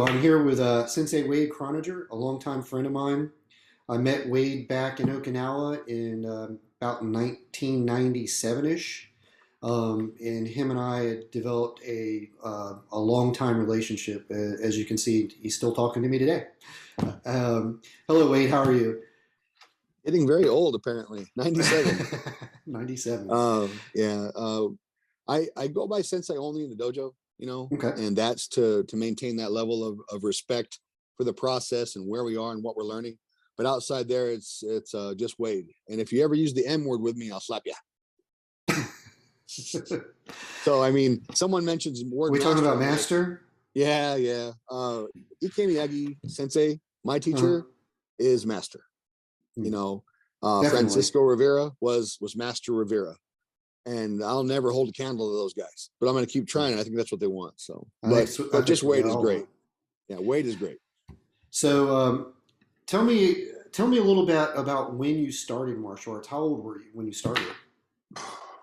I'm here with Sensei Wade Chroninger, a longtime friend of mine. I met Wade back in Okinawa in about 1997-ish, and him and I had developed a long time relationship. As you can see, he's still talking to me today. Hello, Wade. How are you? Getting very old, apparently. 97. 97. Yeah. I go by sensei only in the dojo, Okay. and that's to maintain that level of respect for the process and where we are and what we're learning. But outside there, it's just Wade. And if you ever use the M word with me, I'll slap you. So I mean, someone mentions word. We talking master. about master? Yeah. Ike Miyagi Sensei, my teacher, is master. Francisco Rivera was Master Rivera, and I'll never hold a candle to those guys, but I'm going to keep trying. I think that's what they want. So, but just Wade is great. Yeah, Wade is great. So, tell me a little bit about when you started martial arts. How old were you when you started?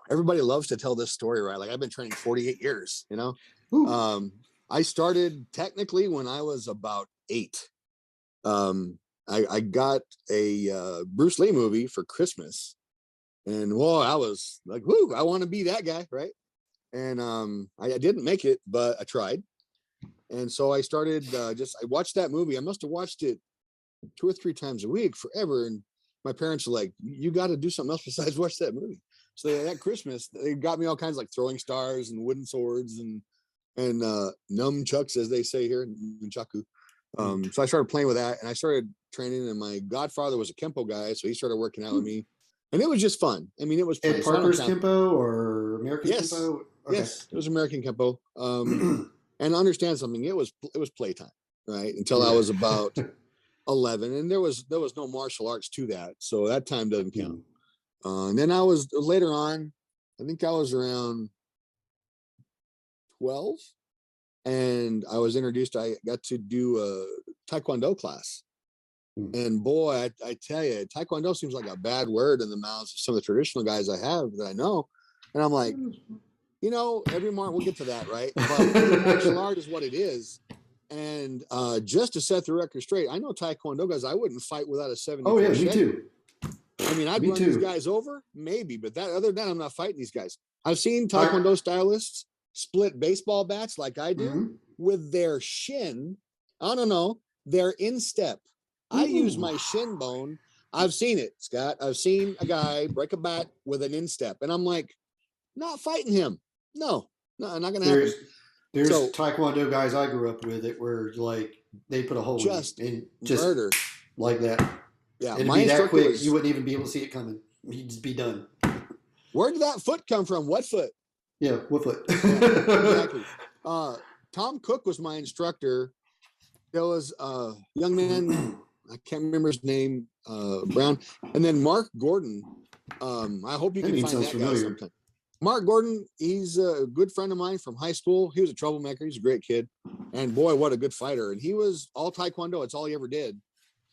Everybody loves to tell this story, right? Like I've been training 48 years. I started technically when I was about 8. I got a Bruce Lee movie for Christmas, and whoa, I was like, whoo, I want to be that guy, right? And I didn't make it, but I tried. And so I started I watched that movie. I must have watched it 2 or 3 times a week forever. And my parents were like, you got to do something else besides watch that movie. So that Christmas, they got me all kinds of like throwing stars and wooden swords and nunchucks, as they say here, nunchaku. So I started playing with that, and I started training, and my godfather was a Kempo guy, so he started working out with me, and it was just fun. I mean, it was Ed Parker's Kempo or American Kempo? Okay. Yes, it was American Kempo. And understand something, it was playtime, right? Until I was about 11, and there was no martial arts to that, so that time doesn't count. And then I was later on, I think I was around 12. And I was introduced, I got to do a Taekwondo class. And boy, I tell you, Taekwondo seems like a bad word in the mouths of some of the traditional guys I have that I know. And I'm like, every we'll get to that, right? But martial art is what it is. And just to set the record straight, I know Taekwondo guys, I wouldn't fight without a 70. Oh, yeah, me too. I mean, I'd run these guys over, maybe, but other than that, I'm not fighting these guys. I've seen Taekwondo stylists split baseball bats like I do with their shin. I don't know, their instep. I use my shin bone. I've seen it, Scott. I've seen a guy break a bat with an instep, and I'm like, not fighting him. No, not gonna happen. There's Taekwondo guys I grew up with that were like, they put a hole in just murder like that. Yeah, it'd be that quick, you wouldn't even be able to see it coming. You'd just be done. Where did that foot come from? What foot? Yeah, what foot? Exactly. Tom Cook was my instructor. There was a young man, I can't remember his name, Brown, and then Mark Gordon. I hope you can find that guy sometime. Mark Gordon, he's a good friend of mine from high school. He was a troublemaker. He's a great kid, and boy, what a good fighter! And he was all Taekwondo. It's all he ever did,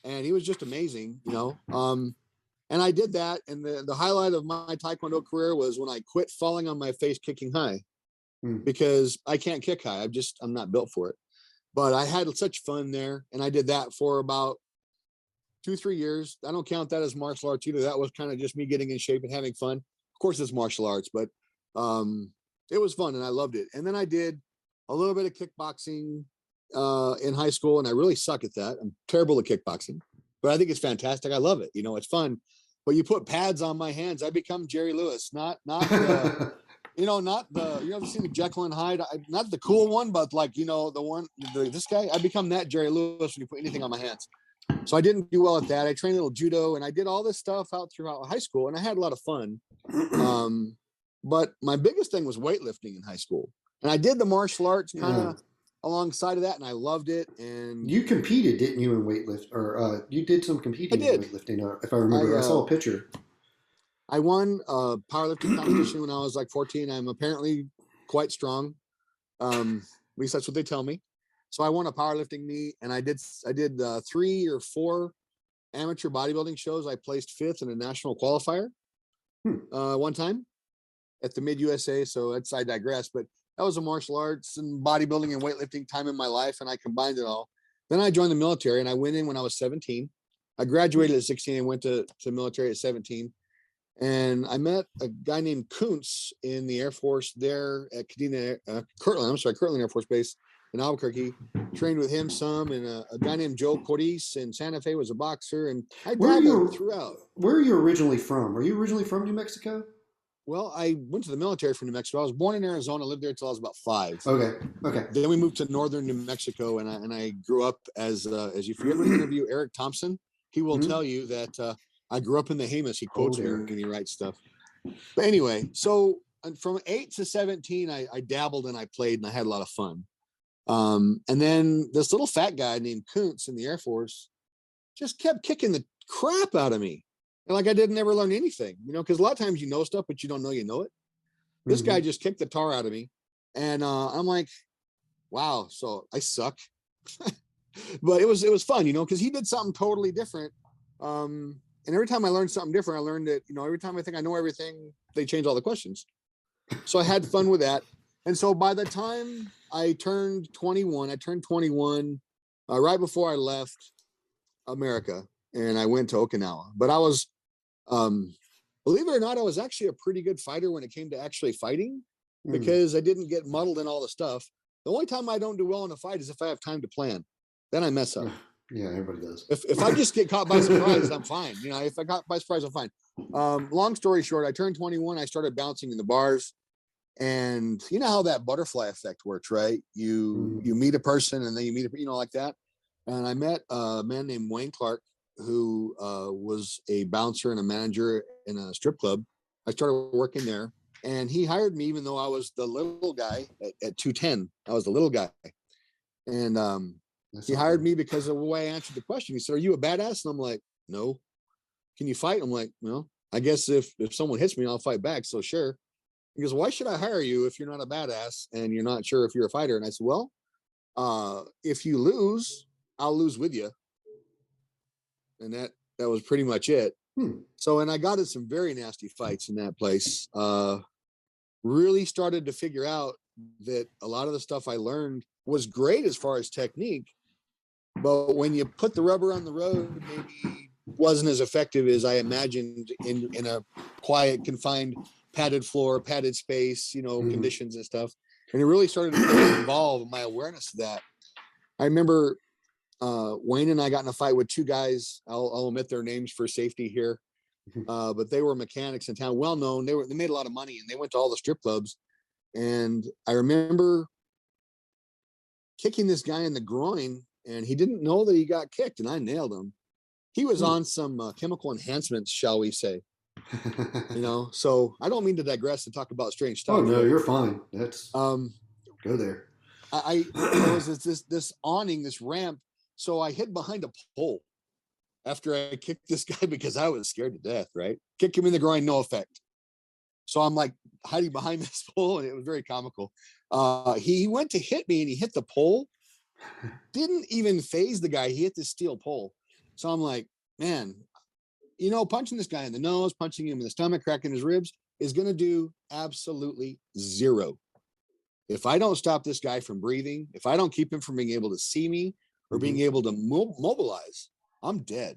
and he was just amazing, And I did that, and the highlight of my Taekwondo career was when I quit falling on my face kicking high, because I can't kick high. I'm not built for it. But I had such fun there, and I did that for about 2-3 years. I don't count that as martial arts either. That was kind of just me getting in shape and having fun. Of course, it's martial arts, but it was fun, and I loved it. And then I did a little bit of kickboxing in high school, and I really suck at that. I'm terrible at kickboxing, but I think it's fantastic. I love it. It's fun. But you put pads on my hands, I become Jerry Lewis, not the, not the, you ever seen the Jekyll and Hyde? Not the cool one, but like, this guy, I become that Jerry Lewis when you put anything on my hands. So I didn't do well at that. I trained a little judo, and I did all this stuff throughout high school, and I had a lot of fun. But my biggest thing was weightlifting in high school, and I did the martial arts kind of alongside of that, and I loved it. And you competed, didn't you, in weightlifting? Or you did some competing in weightlifting, if I remember. I saw a picture. I won a powerlifting competition when I was like 14. I'm apparently quite strong. At least that's what they tell me. So I won a powerlifting meet, and I did 3 or 4 amateur bodybuilding shows. I placed 5th in a national qualifier one time at the Mid USA. So I digress, but That was a martial arts and bodybuilding and weightlifting time in my life, and I combined it all. Then I joined the military, and I went in when I was 17. I graduated at 16 and went to military at 17. And I met a guy named Kuntz in the Air Force there at Kirtland Air Force Base in Albuquerque. Trained with him some, and a guy named Joe Cordis in Santa Fe was a boxer, and I dabbled throughout. Where are you originally from? Are you originally from New Mexico? Well, I went to the military from New Mexico. I was born in Arizona, lived there until I was about 5. Okay. Then we moved to northern New Mexico, and I grew up as you ever interview Eric Thompson, he will tell you that I grew up in the Hamas. He quotes me when he writes stuff. But anyway, so from 8 to 17, I dabbled and I played and I had a lot of fun. And then this little fat guy named Kuntz in the Air Force just kept kicking the crap out of me. And like I didn't ever learn anything, because a lot of times you know stuff, but you don't know you know it. This guy just kicked the tar out of me. And I'm like, wow, so I suck. But it was fun, because he did something totally different. And every time I learned something different, I learned that, every time I think I know everything, they change all the questions. So I had fun with that. And so by the time I turned 21, right before I left America, and I went to Okinawa. But I was, believe it or not, I was actually a pretty good fighter when it came to actually fighting, because I didn't get muddled in all the stuff. The only time I don't do well in a fight is if I have time to plan. Then I mess up. Yeah, everybody does. If I just get caught by surprise, I'm fine. If I got by surprise, I'm fine. Long story short, I turned 21. I started bouncing in the bars, and you know how that butterfly effect works, right? You meet a person, and then you meet like that. And I met a man named Wayne Clark, who was a bouncer and a manager in a strip club. I started working there, and he hired me even though I was the little guy at 210. I was the little guy, and he hired me because of the way I answered the question. He said, "Are you a badass?" And I'm like, "No." "Can you fight?" I'm like, "Well, I guess if someone hits me, I'll fight back. So sure." He goes, "Why should I hire you if you're not a badass and you're not sure if you're a fighter?" And I said, "Well, if you lose, I'll lose with you." And that was pretty much it. So, and I got in some very nasty fights in that place. Really started to figure out that a lot of the stuff I learned was great as far as technique, but when you put the rubber on the road, maybe wasn't as effective as I imagined in a quiet, confined, padded floor, padded space, conditions and stuff. And it really started to involve my awareness of that. I remember Wayne and I got in a fight with 2 guys. I'll omit their names for safety here. But they were mechanics in town, well known. They made a lot of money, and they went to all the strip clubs. And I remember kicking this guy in the groin, and he didn't know that he got kicked, and I nailed him. He was on some chemical enhancements, shall we say. So I don't mean to digress and talk about strange stuff. Oh no, you're fine. That's go there. There was this awning, this ramp. So I hid behind a pole after I kicked this guy because I was scared to death, right? Kick him in the groin, no effect. So I'm like hiding behind this pole, and it was very comical. He went to hit me, and he hit the pole. Didn't even phase the guy. He hit the steel pole. So I'm like, man, punching this guy in the nose, punching him in the stomach, cracking his ribs is going to do absolutely zero. If I don't stop this guy from breathing, if I don't keep him from being able to see me or being able to mobilize, I'm dead.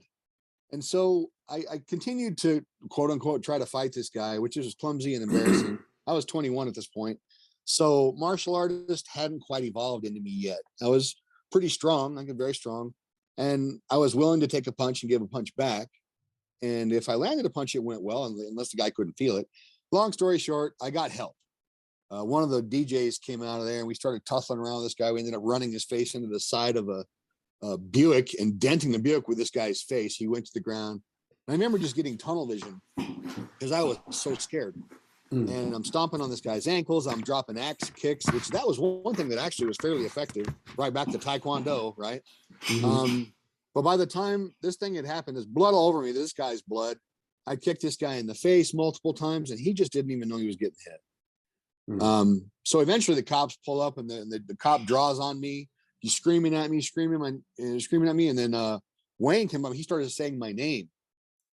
And so I continued to, quote unquote, try to fight this guy, which is clumsy and embarrassing. I was 21 at this point. So martial artist hadn't quite evolved into me yet. I was pretty strong. I got very strong. And I was willing to take a punch and give a punch back. And if I landed a punch, it went well, unless the guy couldn't feel it. Long story short, I got help. One of the DJs came out of there, and we started tussling around with this guy. We ended up running his face into the side of a Buick and denting the Buick with this guy's face. He went to the ground. And I remember just getting tunnel vision because I was so scared. And I'm stomping on this guy's ankles. I'm dropping axe kicks, which that was one thing that actually was fairly effective. Right back to Taekwondo, right? But by the time this thing had happened, there's blood all over me. This guy's blood. I kicked this guy in the face multiple times, and he just didn't even know he was getting hit. So eventually the cops pull up, and the cop draws on me. He's screaming at me. And then Wayne came up. He started saying my name,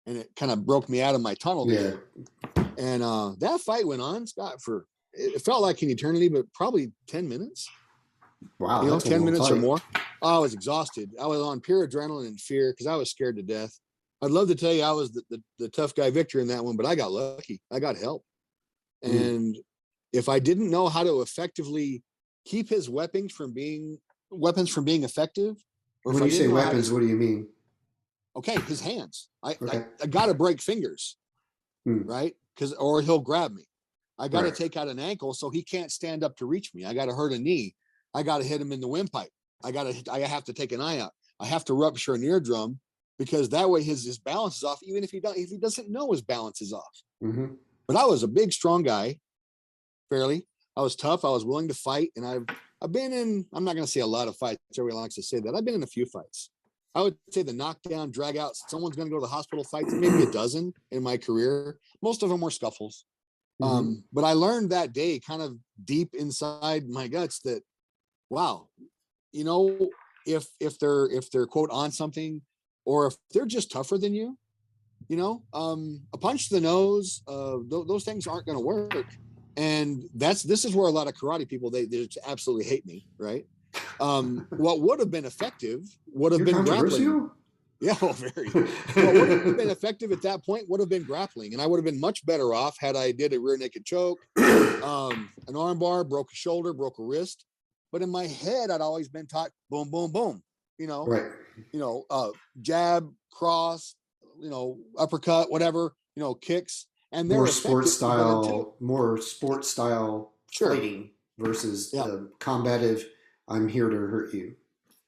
and it kind of broke me out of my tunnel vision. And that fight went on, Scott, for it felt like an eternity, but probably 10 minutes. Wow, You know, that's a 10 long minutes fight. or more. I was exhausted. I was on pure adrenaline and fear because I was scared to death. I'd love to tell you I was the tough guy victor in that one, but I got lucky. I got help. And if I didn't know how to effectively keep his weapons from being effective, or When if I you say didn't know weapons, what do you mean? okay, his hands. Okay. I got to break fingers, right? Or he'll grab me. I got to take out an ankle so he can't stand up to reach me. I got to hurt a knee. I got to hit him in the windpipe. I have to take an eye out. I have to rupture an eardrum because that way his balance is off, even if he doesn't know his balance is off. Mm-hmm. But I was a big, strong guy, fairly. I was tough. I was willing to fight. And I've been in, I'm not going to say a lot of fights. Everyone likes to say that. I've been in a few fights. I would say the knockdown, drag out, someone's going to go to the hospital fights, maybe a dozen in my career. Most of them were scuffles. But I learned that day kind of deep inside my guts that, wow, you know, if they're quote on something, or if they're just tougher than you, you know, a punch to the nose, those things aren't going to work. And this is where a lot of karate people, they just absolutely hate me. Right. What would have been effective would have been grappling. Yeah, well, very. What would have been effective at that point would have been grappling, and I would have been much better off had I did a rear naked choke, an arm bar, broke a shoulder, broke a wrist. But in my head, I'd always been taught boom, boom, boom. You know, jab, cross, you know, uppercut, whatever. You know, kicks, and they're more sports style fighting versus the combative. I'm here to hurt you.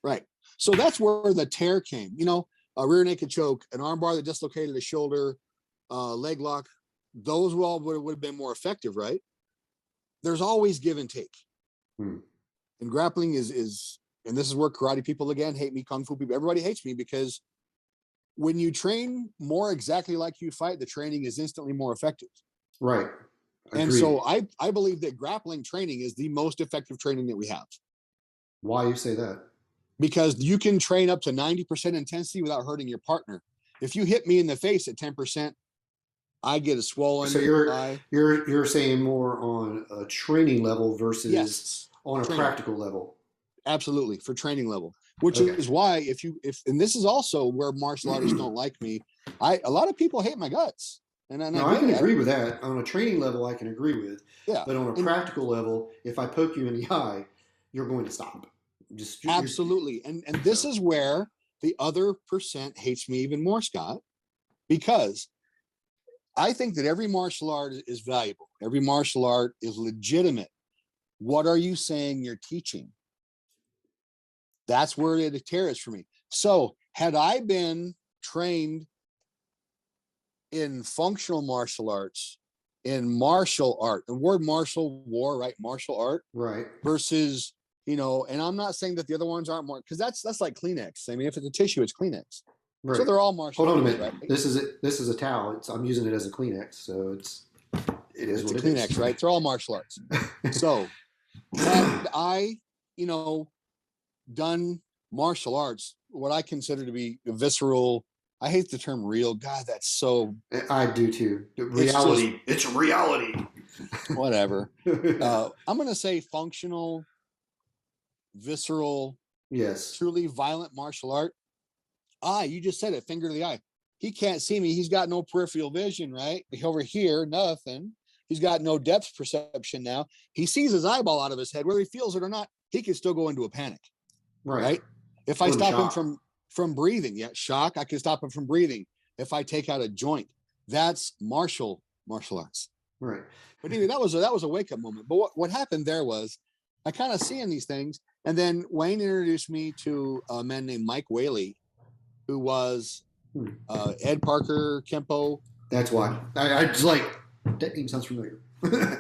Right. So that's where the tear came. You know, a rear naked choke, an armbar that dislocated a shoulder, leg lock. Those all would have been more effective, right? There's always give and take. And grappling is, and this is where karate people again hate me, kung fu people. Everybody hates me because when you train more exactly like you fight, the training is instantly more effective. Right. Agreed. And so I believe that grappling training is the most effective training that we have. Why you say that? Because you can train up to 90% intensity without hurting your partner. If you hit me in the face at 10%, I get a swollen eye. You're saying more on a training level versus on a practical level. Absolutely, for training level, which is why if and this is also where martial artists don't like me. A lot of people hate my guts. And I can agree with that. On a training level, I can agree with. Yeah. But on a practical level, if I poke you in the eye, you're going to stop. Absolutely. And this is where the other percent hates me even more, Scott, because I think that every martial art is valuable. Every martial art is legitimate. What are you saying you're teaching? That's where the tear is for me. So had I been trained in functional martial arts, in martial art, the word martial war, right? Martial art, right? Versus, you know, and I'm not saying that the other ones aren't more, because that's like Kleenex. I mean, if it's a tissue, it's Kleenex. Right. So they're all martial arts. Hold on a minute. Right? This is a towel. I'm using it as a Kleenex, so it's a Kleenex, right? They're all martial arts. So had I, you know, done martial arts, what I consider to be visceral, I hate the term real. God, that's so. I do too. Reality. It's reality. Whatever. I'm going to say functional, visceral, yes, truly violent martial art. You just said it, finger to the eye. He can't see me. He's got no peripheral vision, right? Over here, nothing. He's got no depth perception now. He sees his eyeball out of his head, whether he feels it or not. He can still go into a panic, right? If I stop him from breathing, shock, I can stop him from breathing. If I take out a joint, that's martial arts. Right. But anyway, that was a wake-up moment. But what happened there was I kind of seeing these things. And then Wayne introduced me to a man named Mike Whaley, who was Ed Parker Kempo. That's why. I just like, that name sounds familiar.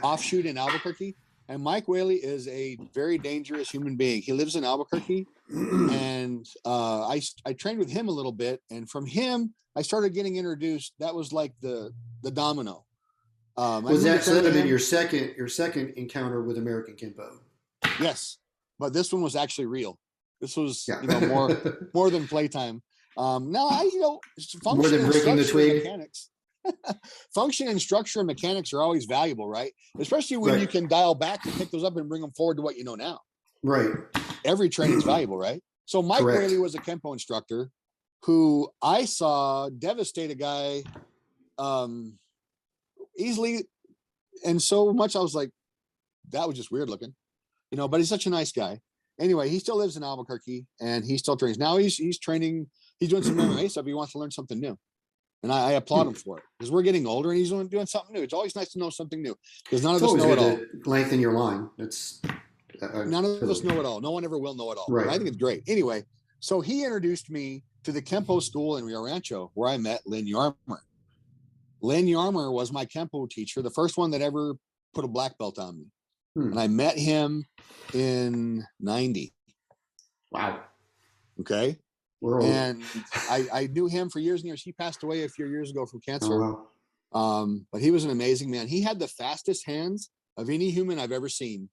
Offshoot in Albuquerque. And Mike Whaley is a very dangerous human being. He lives in Albuquerque. And I trained with him a little bit. And from him, I started getting introduced. That was like the domino. Was that should have been your second encounter with American Kempo? Yes. But this one was actually real. This was more than playtime. Now I, more than breaking the twig. Mechanics. Function and structure and mechanics are always valuable, right? Especially when you can dial back and pick those up and bring them forward to what you know now. Right. Every training's valuable, right? So Mike Whaley was a Kempo instructor who I saw devastate a guy easily, and so much I was like, that was just weird looking, but he's such a nice guy. Anyway, he still lives in Albuquerque and he still trains. Now he's training, he's doing some MMA stuff. He wants to learn something new. And I applaud him for it because we're getting older and he's doing something new. It's always nice to know something new because none of us know it all. Lengthen your line. It's none of us know it all. No one ever will know it all. Right. I think it's great. Anyway, so he introduced me to the Kempo school in Rio Rancho where I met Lynn Yarmer. Lynn Yarmer was my Kempo teacher, the first one that ever put a black belt on me. And I met him in 90. Wow. Okay. And I knew him for years and years. He passed away a few years ago from cancer. Oh, wow. But he was an amazing man. He had the fastest hands of any human I've ever seen.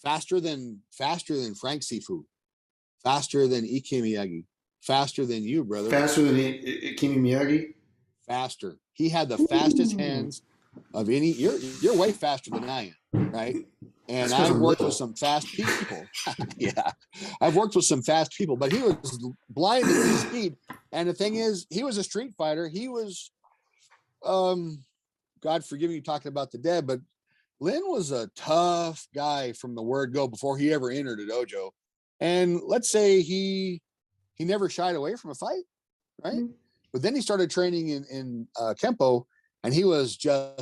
Faster than Frank Sifu, faster than Ike Miyagi, faster than you, brother. Faster than Ike Miyagi? Faster. He had the fastest hands of any. You're way faster than I am, right? And I've worked with some fast people. Yeah, I've worked with some fast people, but he was blinded to speed. And the thing is, he was a street fighter. He was, God forgive me talking about the dead, but Lynn was a tough guy from the word go before he ever entered a dojo. And let's say he never shied away from a fight, right? Mm-hmm. But then he started training in Kempo, and he was a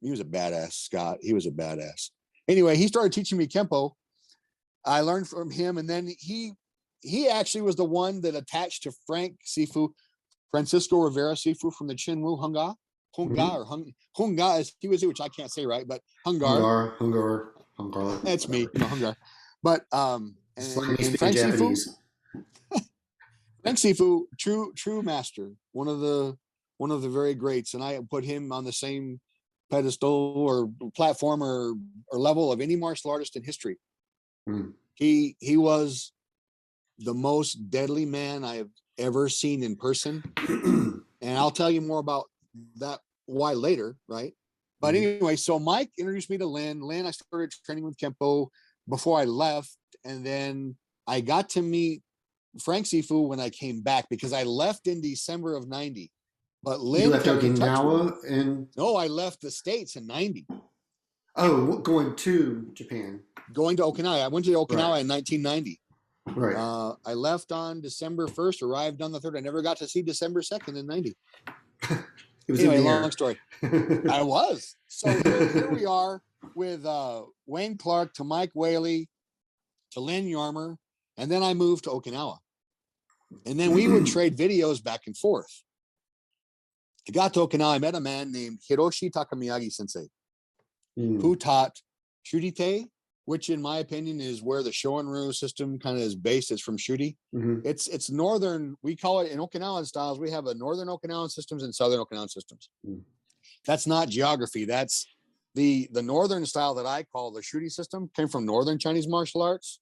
badass, Scott. He was a badass. Anyway, he started teaching me Kempo. I learned from him, and then he actually was the one that attached to Francisco Rivera Sifu from the Chinwu Hunga. Hunga is he was which I can't say right, but Hungar. That's me, Hungar. But and Frank Sifu, Frank Sifu, true master, one of the very greats, and I put him on the same pedestal or platform or level of any martial artist in history. He was the most deadly man I have ever seen in person, and I'll tell you more about that why later, right? But anyway, so Mike introduced me to Lynn. I started training with Kempo before I left, and then I got to meet Frank Sifu when I came back because I left in December of 90. But Lynn, you left Okinawa and no, I left the States in 90. Oh, going to Japan. Going to Okinawa. I went to Okinawa in 1990. Right. I left on December 1st, arrived on the 3rd. I never got to see December 2nd in 90. It was anyway, long story. I was. So here we are with Wayne Clark to Mike Whaley to Lynn Yarmer, and then I moved to Okinawa. And then we would trade videos back and forth. I got to Okinawa, I met a man named Hiroshi Takamiyagi Sensei, who taught Shurite, which in my opinion is where the Shorin-ryu system kind of is based. It's from Shuri. It's northern, we call it in Okinawan styles, we have a northern Okinawan systems and southern Okinawan systems. That's not geography. That's the northern style that I call the Shuri system came from northern Chinese martial arts.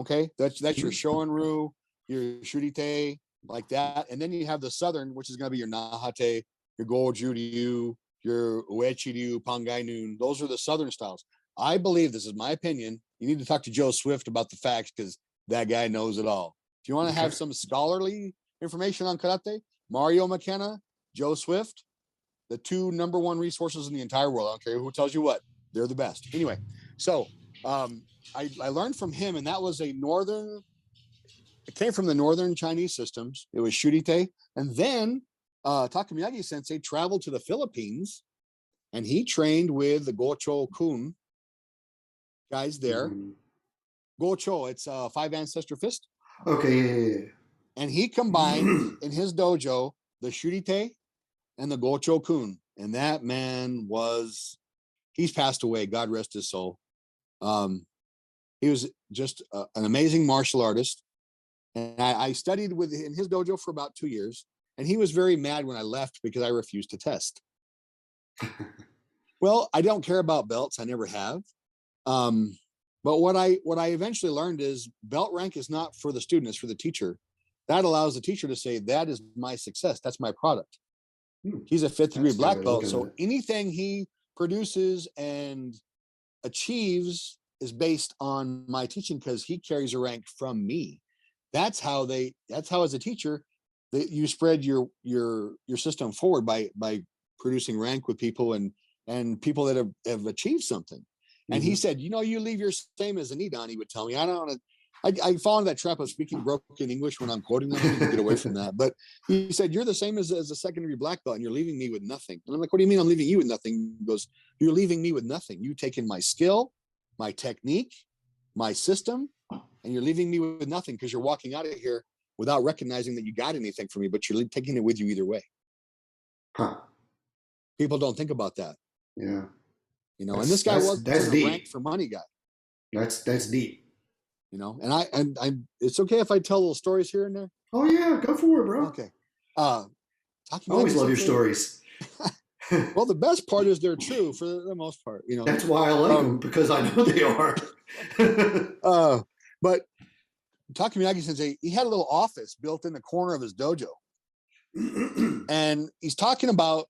Okay, that's your Shorin-ryu, your Shurite, like that. And then you have the southern, which is going to be your Nahate, your Goju-ryu, your Uechi-ryu, Pangai-nun. Those are the southern styles. I believe, this is my opinion, you need to talk to Joe Swift about the facts because that guy knows it all. If you want to have some scholarly information on karate, Mario McKenna, Joe Swift, the two #1 resources in the entire world. I don't care who tells you what, they're the best. Anyway, so I learned from him, and that was it came from the northern Chinese systems. It was Shurite. And then Takamiyagi Sensei traveled to the Philippines, and he trained with the Gocho-kun guys there. Gocho, it's 5 ancestor fist. Okay, yeah. And he combined in his dojo the Shurite and the Gocho-kun. And that man he's passed away, God rest his soul. He was just an amazing martial artist. And I studied in his dojo for about 2 years. And he was very mad when I left because I refused to test. Well, I don't care about belts. I never have. But what I eventually learned is belt rank is not for the student, it's for the teacher. That allows the teacher to say, that is my success. That's my product. He's a fifth degree That's a good way black to look belt. at So it. anything he produces and achieves is based on my teaching because he carries a rank from me. That's how as a teacher that you spread your system forward by producing rank with people and people that have achieved something. And he Mm-hmm. said, you leave your same as a Nidon, he would tell me. I don't want to I fall into that trap of speaking broken English when I'm quoting them. I need to get away from that. But he said, you're the same as a second degree black belt and you're leaving me with nothing. And I'm like, what do you mean I'm leaving you with nothing? He goes, you're leaving me with nothing. You've taken my skill, my technique, my system, and you're leaving me with nothing because you're walking out of here without recognizing that you got anything from me, but you're taking it with you either way. Huh. People don't think about that. Yeah. And this guy That's wasn't a ranked deep. for money guy. That's deep. And I it's okay if I tell little stories here and there. Oh yeah, go for it, bro. Okay. I always love your stories. Well, the best part is they're true for the most part. That's why I like them, because I know they are. But Takamiyagi Sensei, he had a little office built in the corner of his dojo, and he's talking about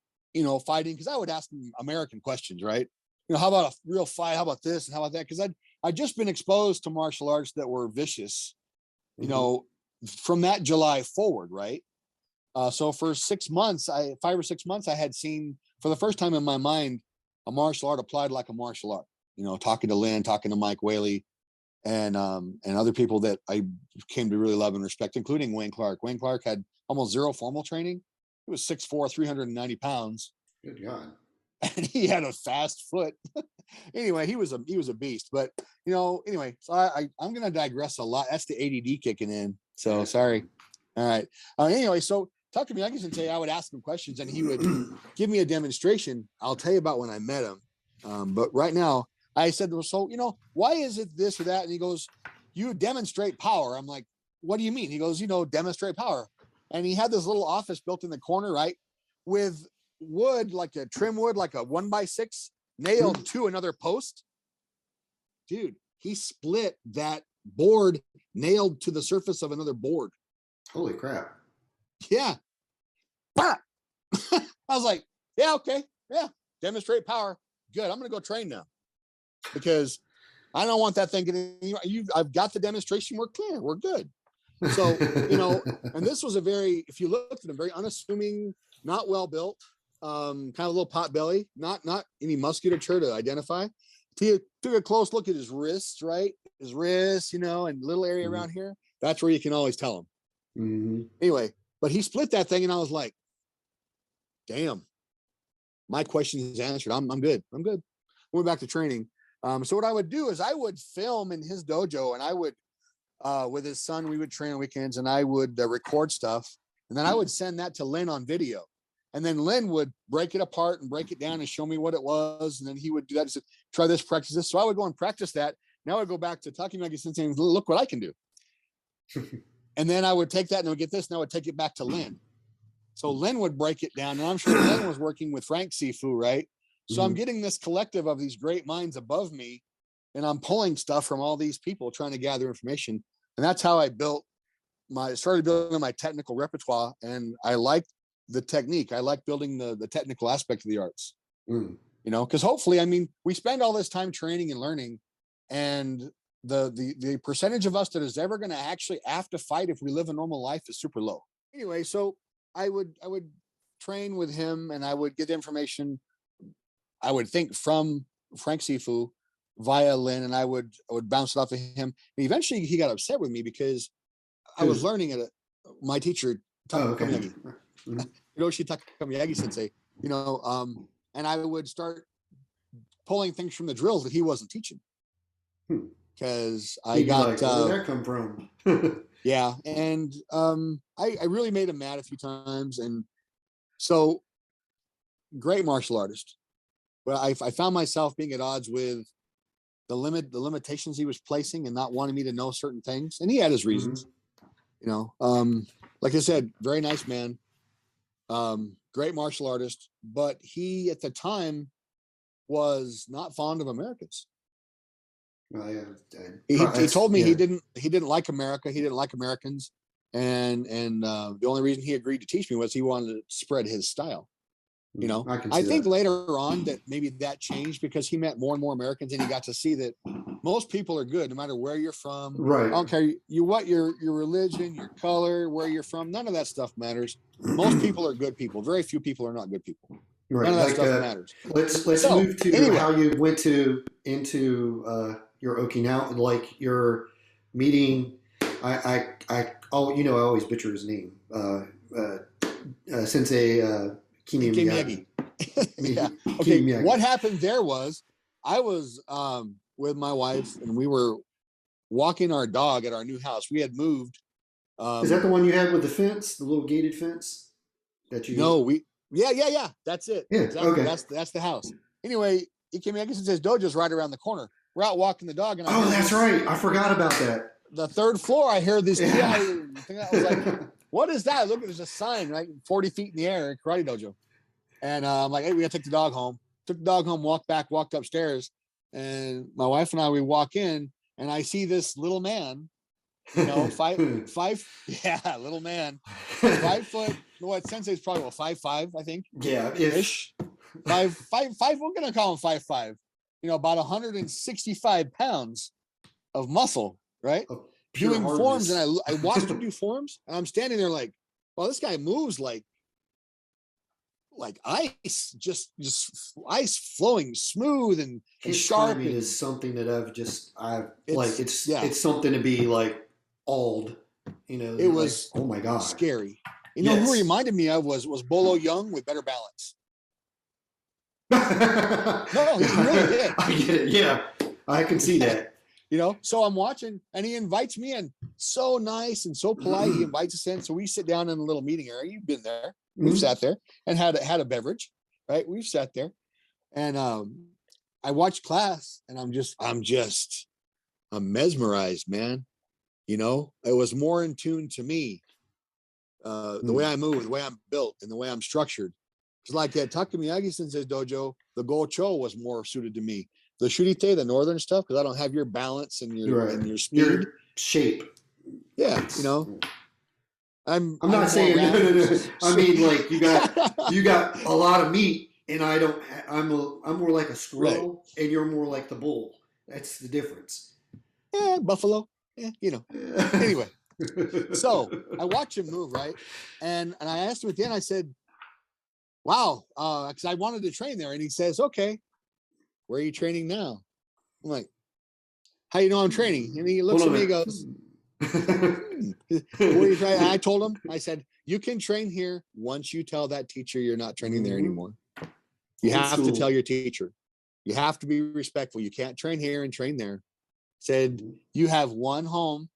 fighting, because I would ask him American questions, right? How about a real fight? How about this and how about that? Because I'd just been exposed to martial arts that were vicious, from that July forward, right? So for 6 months, 5 or 6 months, I had seen for the first time in my mind a martial art applied like a martial art. Talking to Lynn, talking to Mike Whaley, and other people that I came to really love and respect, including Wayne Clark. Wayne Clark had almost zero formal training. He was 6'4", 390 pounds. Good God. And he had a fast foot. Anyway, he was a beast. But anyway, so I'm gonna digress a lot. That's the ADD kicking in. So sorry. All right. Anyway, so Takamiyagi Sensei, I would ask him questions and he would give me a demonstration. I'll tell you about when I met him. But right now, I said, well, so why is it this or that? And he goes, you demonstrate power. I'm like, what do you mean? He goes, demonstrate power. And he had this little office built in the corner, right, with wood, like a trim wood, like a 1x6 nailed to another post. Dude, he split that board nailed to the surface of another board. Holy crap. Yeah. I was like, yeah, okay. Yeah. Demonstrate power. Good. I'm going to go train now because I don't want that thing getting, I've got the demonstration. We're clear. We're good. So, and this was if you looked at him, very unassuming, not well built, kind of a little pot belly, not any musculature to identify. He took a close look at his wrists, right? His wrists, and little area around here. That's where you can always tell him. Mm-hmm. Anyway, but he split that thing and I was like, damn, my question is answered. I'm good. I'm good. Went back to training. So what I would do is I would film in his dojo and I would, with his son, we would train on weekends and I would record stuff. And then I would send that to Lynn on video. And then Lynn would break it apart and break it down and show me what it was. And then he would do that. Said, try this, practice this. So I would go and practice that. Now I would go back to Takamiyagi Sensei and look what I can do. And then I would take that and I would get this and I would take it back to Lynn. So Lynn would break it down. And I'm sure Lynn was working with Frank Sifu, right? So I'm getting this collective of these great minds above me. And I'm pulling stuff from all these people trying to gather information. And that's how I started building my technical repertoire. And I liked the technique. I like building the technical aspect of the arts, because hopefully, we spend all this time training and learning, and the percentage of us that is ever going to actually have to fight if we live a normal life is super low. Anyway, so I would train with him and I would get information, I would think, from Frank Sifu via Lynn, and I would bounce it off of him. And eventually he got upset with me because I was learning at my teacher, Takamiyagi. Hiroshi Takamiyagi Sensei, and I would start pulling things from the drills that he wasn't teaching. Because I got like, where did that come from? Yeah, and I really made him mad a few times, and so great martial artist. But I found myself being at odds with the limitations he was placing and not wanting me to know certain things, and he had his reasons. Like I said, very nice man. Great martial artist, but he at the time was not fond of Americans. He told me he didn't like America. He didn't like Americans, and the only reason he agreed to teach me was he wanted to spread his style. You know, I can I see think that. later on that maybe that changed because he met more and more Americans and he got to see that most people are good, no matter where you're from. Right. I don't care what your religion, your color, where you're from. None of that stuff matters. Most people are good people. Very few people are not good people. Right. None of that Like stuff matters. let's So move to anyway, how you went to into your Okinawa, like your meeting. Oh, you know, I always butcher his name. Sensei he came Kimi Yagi. Yeah. Okay. Miyagi. What happened there was I was with my wife and we were walking our dog at our new house. We had moved. Is that the one you had with the fence, the little gated fence that you? No, yeah. That's it. Yeah. Exactly. Okay. That's the house. Anyway, Ike Miyagi says Dojo's right around the corner. We're out walking the dog, and I Oh, hear that's this. right. I forgot about that. The third floor, I hear this Yeah. thing. I was like, "What is that?" Look, there's a sign right 40 feet in the air, Karate Dojo, and I'm like, "Hey, we gotta take the dog home." Took the dog home, walked back, walked upstairs, and my wife and I we walk in, and I see this little man, you know, five, yeah, little man, 5 foot. What Sensei's probably what 5'5", I think. Yeah. If Ish. Five. We're gonna call him 5'5". You know, about 165 pounds of muscle, right? pure Doing forms, hardness. and I watched him do forms, and I'm standing there like, well, this guy moves like ice, just ice flowing smooth and His sharp, timing and is something that I've like yeah, it's something to be like awed, you know, it like, was oh my god. scary. You know who he Yes. reminded me of was Bolo Young with better balance. No, he really did. I get it. Yeah. I can see that. You know, so I'm watching and he invites me in. So nice and so polite. He invites us in. So we sit down in a little meeting area. You've been there. We've sat there and had a beverage, right? We've sat there. And I watched class and I'm mesmerized, man. You know, it was more in tune to me. The way I move, the way I'm built, and the way I'm structured. It's like at Takamiyagi Sensei's dojo, the Gocho was more suited to me. The Shurite, the northern stuff, because I don't have your balance and your speed. Your shape. Yeah, you know. I'm not saying no. I mean, like you got a lot of meat, and I don't. I'm more like a squirrel, right. And you're more like the bull. That's the difference. Yeah, buffalo. Yeah, you know. Anyway, so I watch him move, right, and I asked him at the end. I said, "Wow," because I wanted to train there, and he says, "Okay, where are you training now?" I'm like, "How you know I'm training?" And he looks at me, and goes, "Where are you trying?" I told him, I said, "You can train here once you tell that teacher you're not training there anymore. You have to tell your teacher. You have to be respectful. You can't train here and train there." Said, "You have one home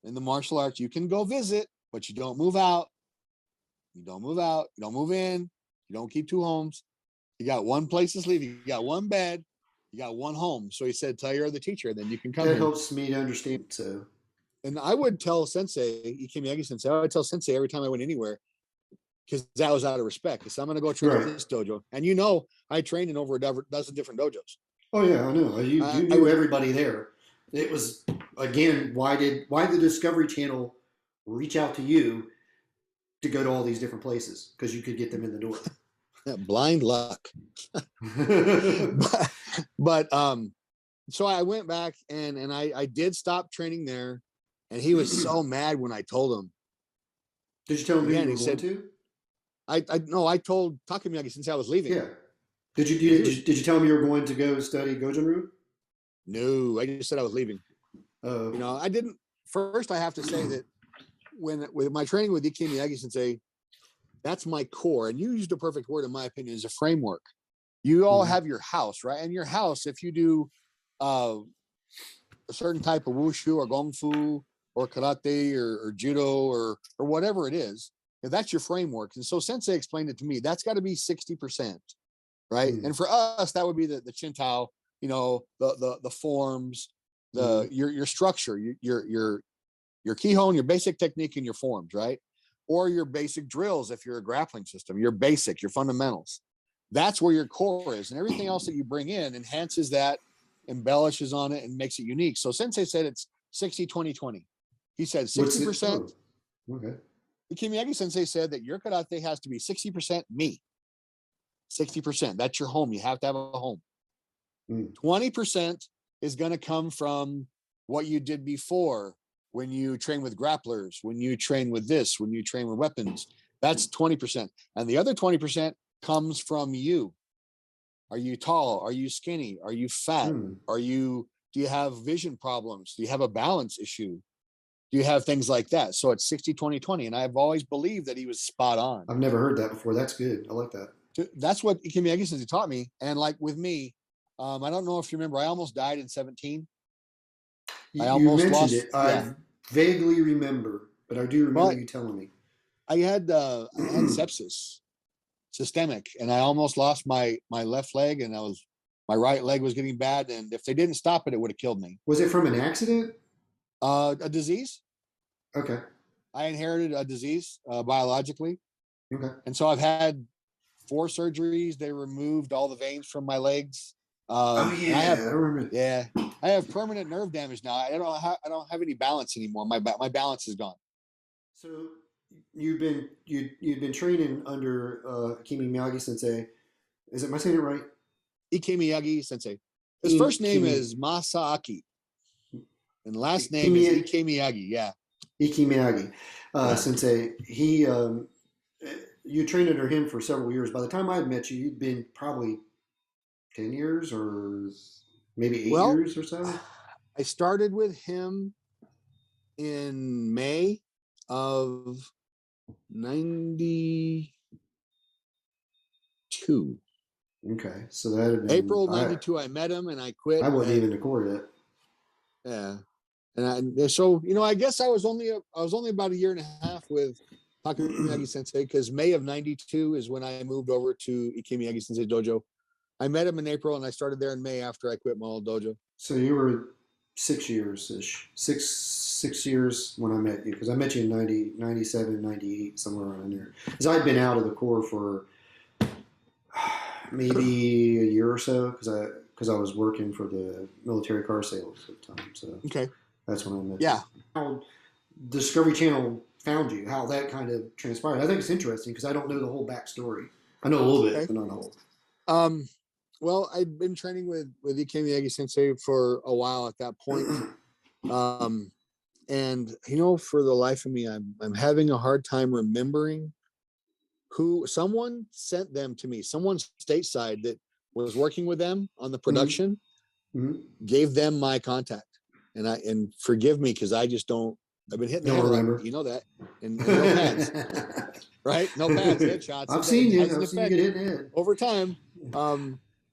in the martial arts. You can go visit, but you don't move out. You don't move out. You don't move in. You don't keep two homes. You got one place to sleep. You got one bed. You got one home." So he said, "Tell your other teacher, then you can come." That helps me to understand. So, and I would tell Sensei, Ike Miyagi Sensei, I would tell Sensei every time I went anywhere, because that was out of respect. Because I'm going to go train at this dojo, and you know, I trained in over a dozen different dojos. Oh yeah, I know. You knew everybody there. It was, again, why did the Discovery Channel reach out to you to go to all these different places? Because you could get them in the door. Blind luck. but so I went back and I did stop training there, and he was so mad when I told him. Did you tell him who you were going to? I told Takamiyagi since I was leaving. Yeah. Did you tell him you were going to go study Goju? No, I just said I was leaving. Oh. You know, I didn't. First, I have to say that with my training with Ike Miyagi Sensei, that's my core. And you used a perfect word, in my opinion, is a framework. You all have your house, right? And your house, if you do a certain type of wushu or gong fu or karate or judo or whatever it is, that's your framework. And so Sensei explained it to me. That's got to be 60%, right? And for us, that would be the Chintao, you know, the forms, your structure, your kihon, your basic technique, and your forms, right? Or your basic drills if you're a grappling system, your fundamentals. That's where your core is, and everything else that you bring in enhances that, embellishes on it, and makes it unique. So Sensei said it's 60-20-20. He said 60%. Okay. Ike Miyagi Sensei said that your karate has to be 60% me. 60%. That's your home. You have to have a home. 20% is going to come from what you did before, when you train with grapplers, when you train with this, when you train with weapons. That's 20%. And the other 20% comes from you. Are you tall? Are you skinny? Are you fat? Do you have vision problems? Do you have a balance issue? Do you have things like that? So it's 60, 20, 20. And I've always believed that he was spot on. I've never heard that before. That's good. I like that. That's what Ikemi Sensei taught me. And like with me, I don't know if you remember, I almost died in 17. You mentioned it. I vaguely remember, but I do remember you telling me. I had sepsis, systemic, and I almost lost my left leg, and my right leg was getting bad. And if they didn't stop it, it would have killed me. Was it from an accident? A disease. Okay. I inherited a disease biologically. Okay. And so I've had 4 surgeries. They removed all the veins from my legs. I remember. Yeah, I have permanent nerve damage now. I don't have any balance anymore. My balance is gone. So you've been training under Ikemi Miyagi Sensei. Am I saying it right? Ikemi Sensei. His first name is Masaaki, and last name is Ikemi. Yeah, Ikemi Sensei. You trained under him for several years. By the time I met you, you'd been probably 10 years or maybe 8 years or so. I started with him in May of 92. Okay, so that had been April 92. I met him and I quit. I wasn't even a core yet. Yeah, and so I guess I was only about a year and a half with Ikemi Sensei, because May of 92 is when I moved over to Ikemi Sensei Dojo. I met him in April, and I started there in May after I quit my old dojo. So you were 6 years-ish. Six years when I met you, because I met you in 90, 97, 98, somewhere around there. Because I'd been out of the Corps for maybe a year or so, because I was working for the military car sales at the time. So okay, that's when I met you. How Discovery Channel found you, how that kind of transpired. I think it's interesting because I don't know the whole backstory. I know a little bit, but not the whole. Well, I'd been training with Ikemi Sensei for a while at that point. And for the life of me, I'm having a hard time remembering who. Someone sent them to me. Someone stateside that was working with them on the production gave them my contact. And forgive me, because I just don't. I've been hitting the head a lot, you know that, and no pads, right? No pads, headshots. I've seen you get hit in the head over time.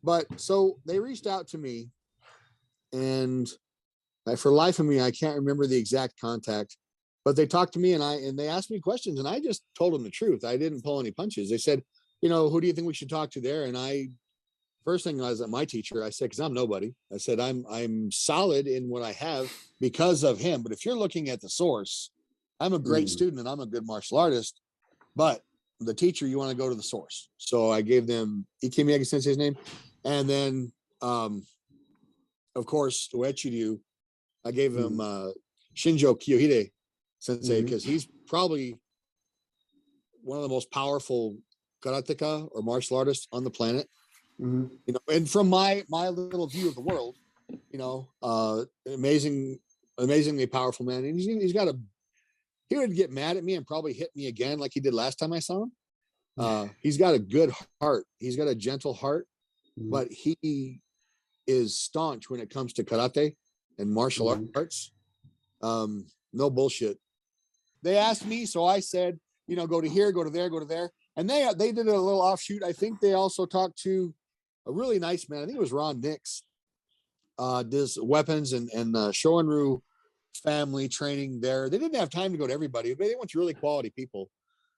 But so they reached out to me, and for the life of me, I can't remember the exact contact, but they talked to me and they asked me questions, and I just told them the truth. I didn't pull any punches. They said, who do you think we should talk to there? And first thing I was at my teacher, I said, because I'm nobody. I said, I'm solid in what I have because of him. But if you're looking at the source, I'm a great student and I'm a good martial artist, but the teacher, you want to go to the source. So I gave them Ikemi Sensei's name. And then, of course, Uechi-ryu, I gave him Shinjo Kiyohide Sensei, because he's probably one of the most powerful karateka or martial artists on the planet. And from my little view of the world, amazingly powerful man. And he would get mad at me and probably hit me again like he did last time I saw him. He's got a good heart. He's got a gentle heart, but he is staunch when it comes to karate and martial arts. No bullshit. They asked me, so I said, go to here, go to there, go to there. And they did a little offshoot. I think they also talked to a really nice man. I think it was Ron Nix. Does weapons and Shoenru family training there. They didn't have time to go to everybody, but they went to really quality people.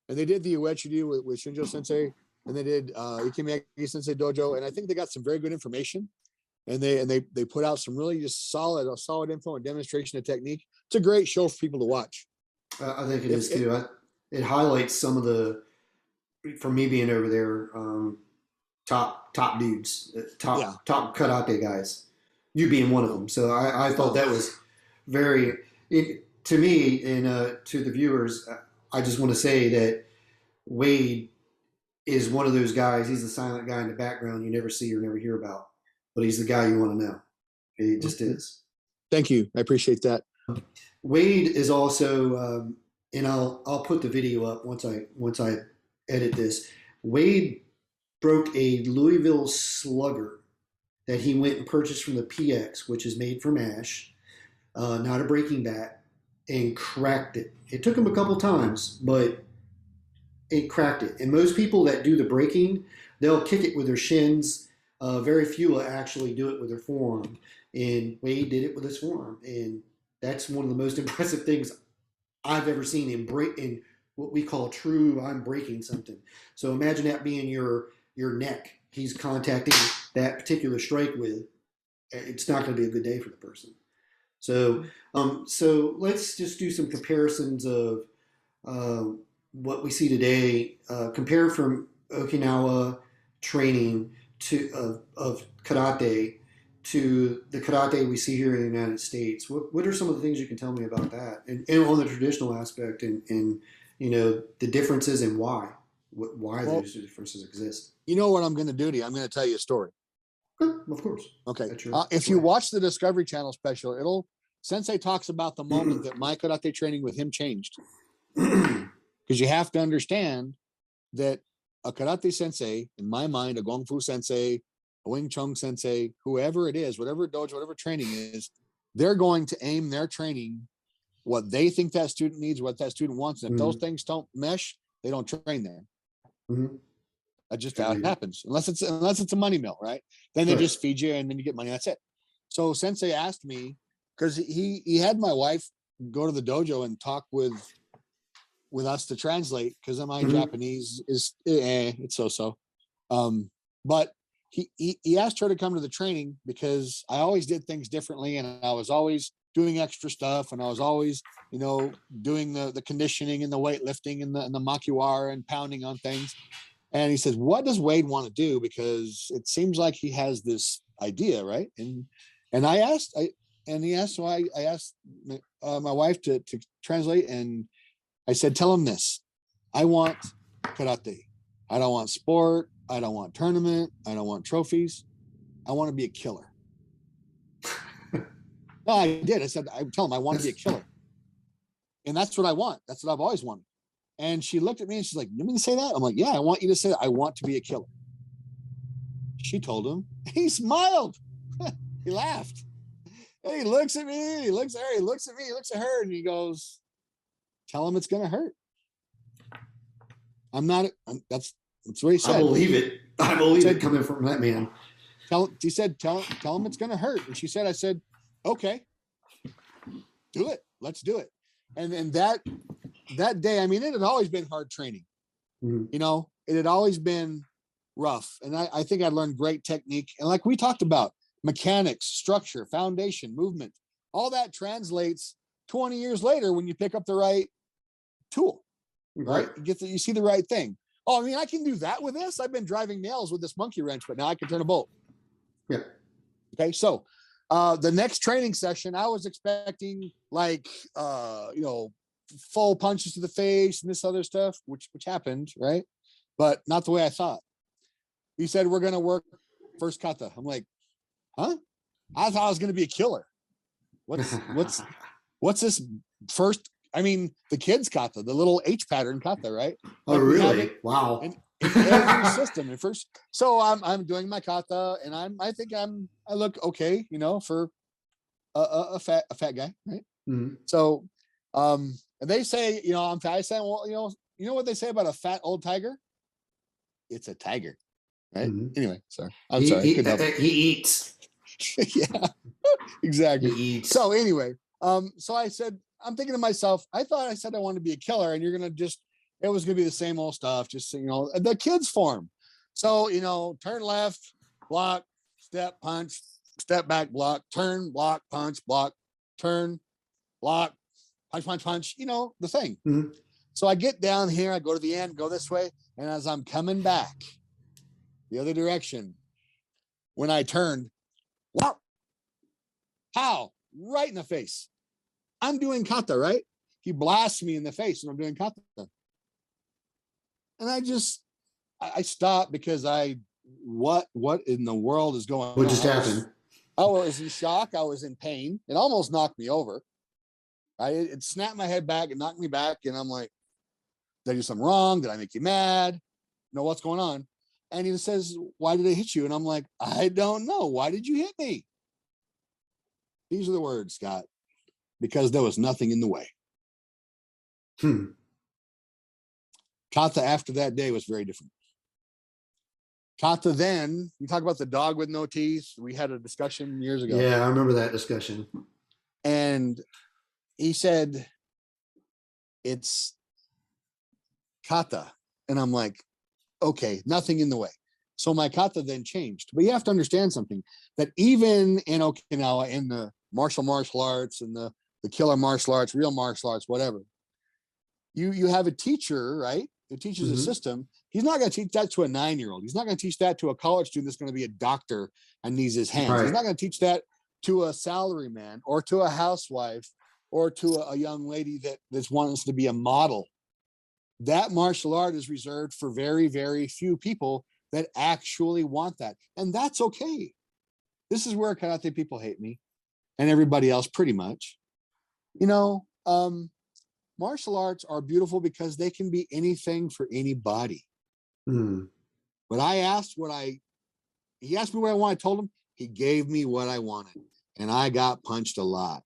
And they did the Uechi-ryu with Shinjo Sensei, and they did Ikemi Sensei Dojo, and I think they got some very good information. And they put out some really just solid info and demonstration of technique. It's a great show for people to watch. I think it is too. It highlights some of the, for me being over there, top dudes, top karate guys. You being one of them. So I thought that was very, to me and to the viewers. I just want to say that Wade is one of those guys. He's the silent guy in the background you never see or never hear about, but he's the guy you want to know. He just is. Thank you. I appreciate that. Wade is also, and I'll put the video up once I edit this. Wade broke a Louisville Slugger that he went and purchased from the PX, which is made from ash, not a breaking bat, and cracked it. It took him a couple times, but it cracked it. And most people that do the breaking, they'll kick it with their shins. Very few will actually do it with their forearm. And Wade did it with his forearm, and that's one of the most impressive things I've ever seen in what we call true. I'm breaking something. So imagine that being your neck. He's contacting that particular strike with. It's not going to be a good day for the person. So let's just do some comparisons of what we see today, compared from Okinawa training of karate to the karate we see here in the United States. What are some of the things you can tell me about that, and on the traditional aspect, and the differences and why those differences exist? You know what I'm going to do to you? I'm going to tell you a story. Of course. Okay. If you watch the Discovery Channel special, Sensei talks about the moment that my karate training with him changed. Because you have to understand that a karate sensei, in my mind, a Gong Fu sensei, a Wing Chun sensei, whoever it is, whatever dojo, whatever training is, they're going to aim their training what they think that student needs, what that student wants. And if those things don't mesh, they don't train there. That's just how it happens. Unless it's a money mill, right? Then they just feed you and then you get money. That's it. So Sensei asked me, because he had my wife go to the dojo and talk with us to translate, because my Japanese is it's so. But he asked her to come to the training because I always did things differently, and I was always doing extra stuff, and I was always doing the conditioning and the weightlifting and the makiwara and pounding on things. And he says, what does Wade want to do? Because it seems like he has this idea, right? And I asked, so I asked my wife to translate, and I said, tell him this: I want karate. I don't want sport. I don't want tournament. I don't want trophies. I want to be a killer. No, I did. I said, I tell him I want to be a killer. And that's what I want. That's what I've always wanted. And she looked at me and she's like, you mean to say that? I'm like, yeah, I want you to say that. I want to be a killer. She told him. He smiled. He laughed. And he looks at me. He looks at her. He looks at me. He looks at her. And he goes, tell him it's going to hurt. That's what he said. I believe it. I believe it coming from that man. He said, tell him it's going to hurt. And I said, okay, do it. Let's do it. And then that day, I mean, it had always been hard training. It had always been rough. And I think I learned great technique. And like we talked about, mechanics, structure, foundation, movement, all that translates 20 years later when you pick up the right tool, right? You see the right thing. Oh, I mean, I can do that with this. I've been driving nails with this monkey wrench, but now I can turn a bolt. Yeah. Okay. So the next training session, I was expecting full punches to the face and this other stuff, which happened, right? But not the way I thought. He said, we're going to work first kata. I'm like, huh? I thought I was going to be a killer. What's this first? I mean, the kids kata, the little H pattern kata, right? Oh, really? Wow. In every system at first. So I'm doing my kata, and I think I look okay, for a fat guy, right? So they say, I'm fat. I say, well, you know what they say about a fat old tiger? It's a tiger, right? Anyway, sorry. I'm sorry. He eats. Yeah, exactly. He eats. So anyway, so I said, I'm thinking to myself, I thought I said I wanted to be a killer, and you're gonna it was gonna be the same old stuff, just the kids form. So turn left, block, step, punch, step back, block, turn, block, punch, block, turn, block, punch, the thing. So I get down here, I go to the end, go this way, and as I'm coming back the other direction, when I turned, wow, how? Right in the face. I'm doing kata, right? He blasts me in the face when I'm doing kata. And I just I stopped because what in the world is going on? What just happened? I was in shock. I was in pain. It almost knocked me over. It snapped my head back and knocked me back. And I'm like, did I do something wrong? Did I make you mad? No, what's going on? And he says, why did I hit you? And I'm like, I don't know. Why did you hit me? These are the words, Scott, because there was nothing in the way. Kata after that day was very different. Kata then, you talk about the dog with no teeth. We had a discussion years ago. Yeah, I remember that discussion. And he said, it's kata. And I'm like, okay, nothing in the way. So my kata then changed. But you have to understand something, that even in Okinawa, in the martial arts and the killer martial arts, real martial arts, whatever, you have a teacher, right? Who teaches a system. He's not going to teach that to a 9-year-old. He's not going to teach that to a college student that's going to be a doctor and needs his hands. Right. He's not going to teach that to a salaryman or to a housewife or to a young lady that wants to be a model. That martial art is reserved for very, very few people that actually want that. And that's okay. This is where karate people hate me and everybody else pretty much. Martial arts are beautiful because they can be anything for anybody. But he asked me what I wanted. I told him, he gave me what I wanted. And I got punched a lot.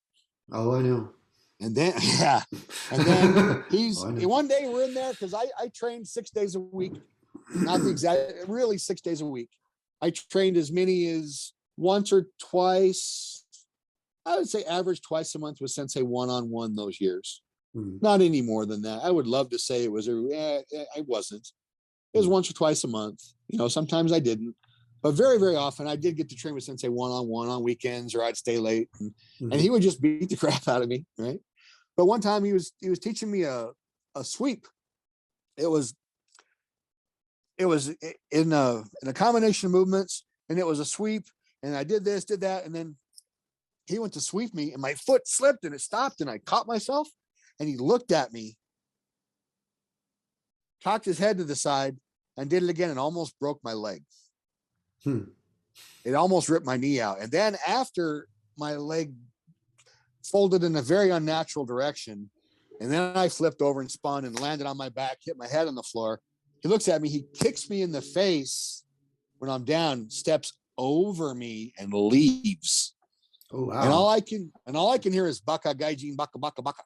Oh, I know. And then, yeah. And then one day we're in there because I trained 6 days a week. Not the exact, really 6 days a week. I trained as many as once or twice. I would say average twice a month with Sensei one-on-one those years. Not any more than that. I would love to say it was, I wasn't. It was once or twice a month. Sometimes I didn't. But very, very often I did get to train with Sensei one-on-one on weekends, or I'd stay late. And he would just beat the crap out of me, right? But one time he was teaching me a sweep. It was in a combination of movements, and it was a sweep, and I did this, did that, and then he went to sweep me, and my foot slipped, and it stopped, and I caught myself, and he looked at me, cocked his head to the side, and did it again, and almost broke my leg. It almost ripped my knee out. And then after my leg folded in a very unnatural direction, and then I flipped over and spun and landed on my back, hit my head on the floor. He looks at me, he kicks me in the face when I'm down, steps over me and leaves. Oh wow. And all I can hear is baka gaijin, baka baka baka.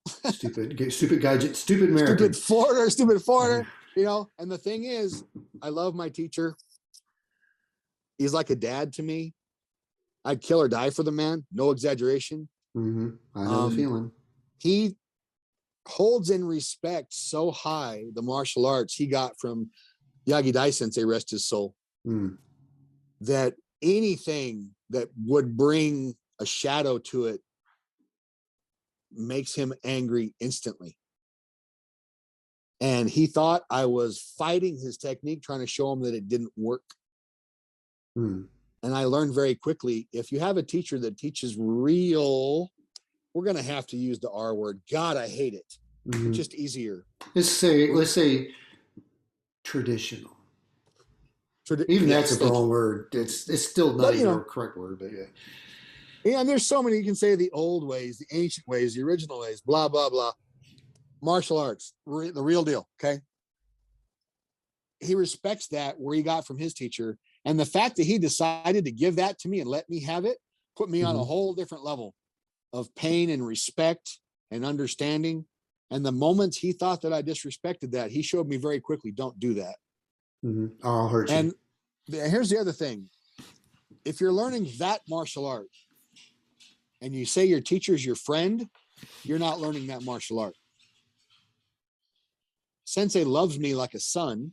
Stupid gaijin, stupid American. Stupid foreigner, and the thing is, I love my teacher. He's like a dad to me. I'd kill or die for the man. No exaggeration. I know the feeling. He holds in respect so high the martial arts he got from Yagi Dai Sensei, rest his soul, that anything that would bring a shadow to it makes him angry instantly. And he thought I was fighting his technique, trying to show him that it didn't work. And I learned very quickly, if you have a teacher that teaches real, we're going to have to use the R word. God, I hate it. It's just easier. Let's say traditional. Even that's a wrong word. It's still not even a correct word, but yeah. Yeah, and there's so many. You can say the old ways, the ancient ways, the original ways, blah, blah, blah. Martial arts, the real deal, okay? He respects that where he got from his teacher. And the fact that he decided to give that to me and let me have it put me on a whole different level of pain and respect and understanding. And the moments he thought that I disrespected that, he showed me very quickly, don't do that. I'll hurt you. And here's the other thing. If you're learning that martial art and you say your teacher's your friend, you're not learning that martial art. Sensei loves me like a son.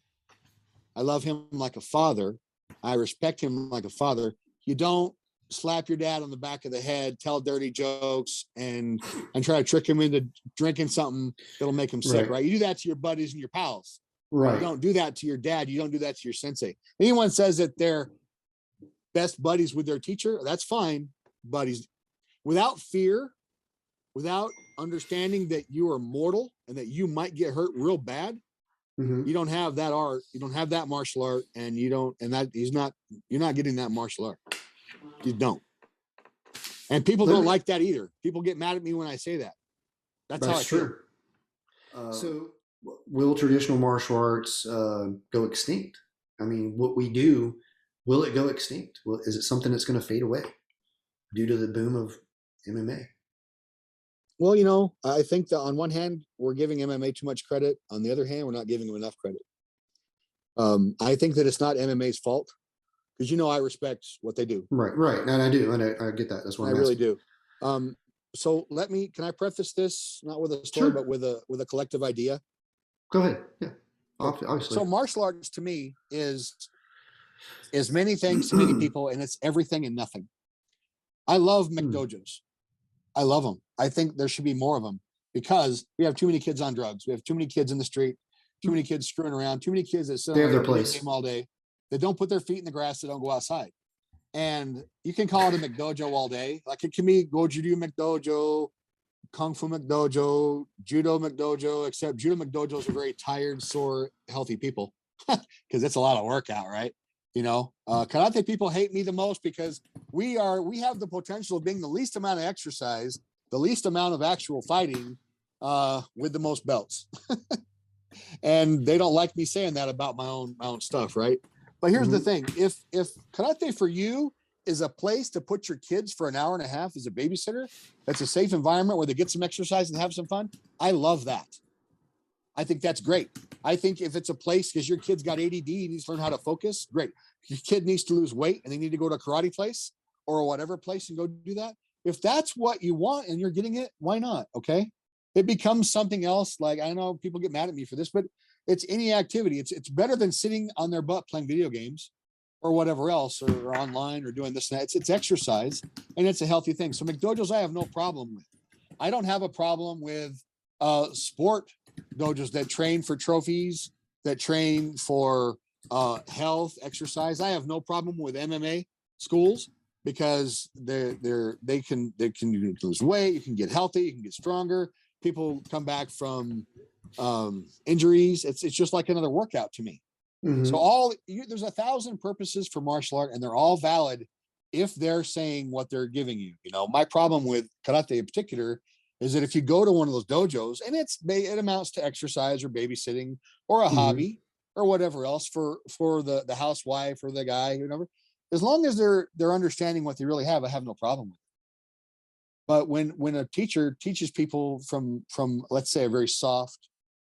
I love him like a father. I respect him like a father. You don't slap your dad on the back of the head, tell dirty jokes, and try to trick him into drinking something that'll make him sick, right? You do that to your buddies and your pals. Right. You don't do that to your dad. You don't do that to your sensei. Anyone says that they're best buddies with their teacher, that's fine. Buddies, without fear, without understanding that you are mortal and that you might get hurt real bad, You don't have that art, you don't have that martial art, and you're not getting that martial art. You don't. And people don't like that either. People get mad at me when I say that. That's how I feel. True. So, will traditional martial arts go extinct? I mean, what we do, will it go extinct? Is it something that's going to fade away due to the boom of MMA? Well, I think that on one hand, we're giving MMA too much credit. On the other hand, we're not giving them enough credit. I think that it's not MMA's fault because I respect what they do. Right, and I do, and I get that. That's what I really do. So can I preface this not with a story, but with a collective idea? Go ahead. Yeah, obviously. So martial arts to me is many things to many people, and it's everything and nothing. I love McDojos. I love them. I think there should be more of them because we have too many kids on drugs. We have too many kids in the street, too many kids screwing around, too many kids that sit on their place all day, that don't put their feet in the grass, that don't go outside. And you can call it a McDojo all day. Like it can be Goju McDojo, Kung Fu McDojo, Judo McDojo, except Judo McDojos are very tired, sore, healthy people because it's a lot of workout, right? Karate people hate me the most because we have the potential of being the least amount of exercise, the least amount of actual fighting, with the most belts. And they don't like me saying that about my own stuff, right? But here's the thing. If karate for you is a place to put your kids for an hour and a half as a babysitter, that's a safe environment where they get some exercise and have some fun, I love that. I think that's great. I think if it's a place because your kid's got ADD, he needs to learn how to focus, great. Your kid needs to lose weight and they need to go to a karate place or whatever place and go do that. If that's what you want and you're getting it, why not? Okay. It becomes something else. Like, I know people get mad at me for this, but it's any activity. It's better than sitting on their butt playing video games or whatever else, or online or doing this and that. It's exercise and it's a healthy thing. So McDojos, I have no problem with. I don't have a problem with sport dojos that train for trophies, that train for health, exercise. I have no problem with MMA schools because they can lose weight, you can get healthy, you can get stronger. People come back from injuries. It's just like another workout to me. So there's 1,000 purposes for martial art, and they're all valid if they're saying what they're giving you. My problem with karate in particular is that if you go to one of those dojos and it amounts to exercise or babysitting or a hobby or whatever else for the housewife or the guy, whatever, as long as they're understanding what they really have, I have no problem with it. But when a teacher teaches people from let's say a very soft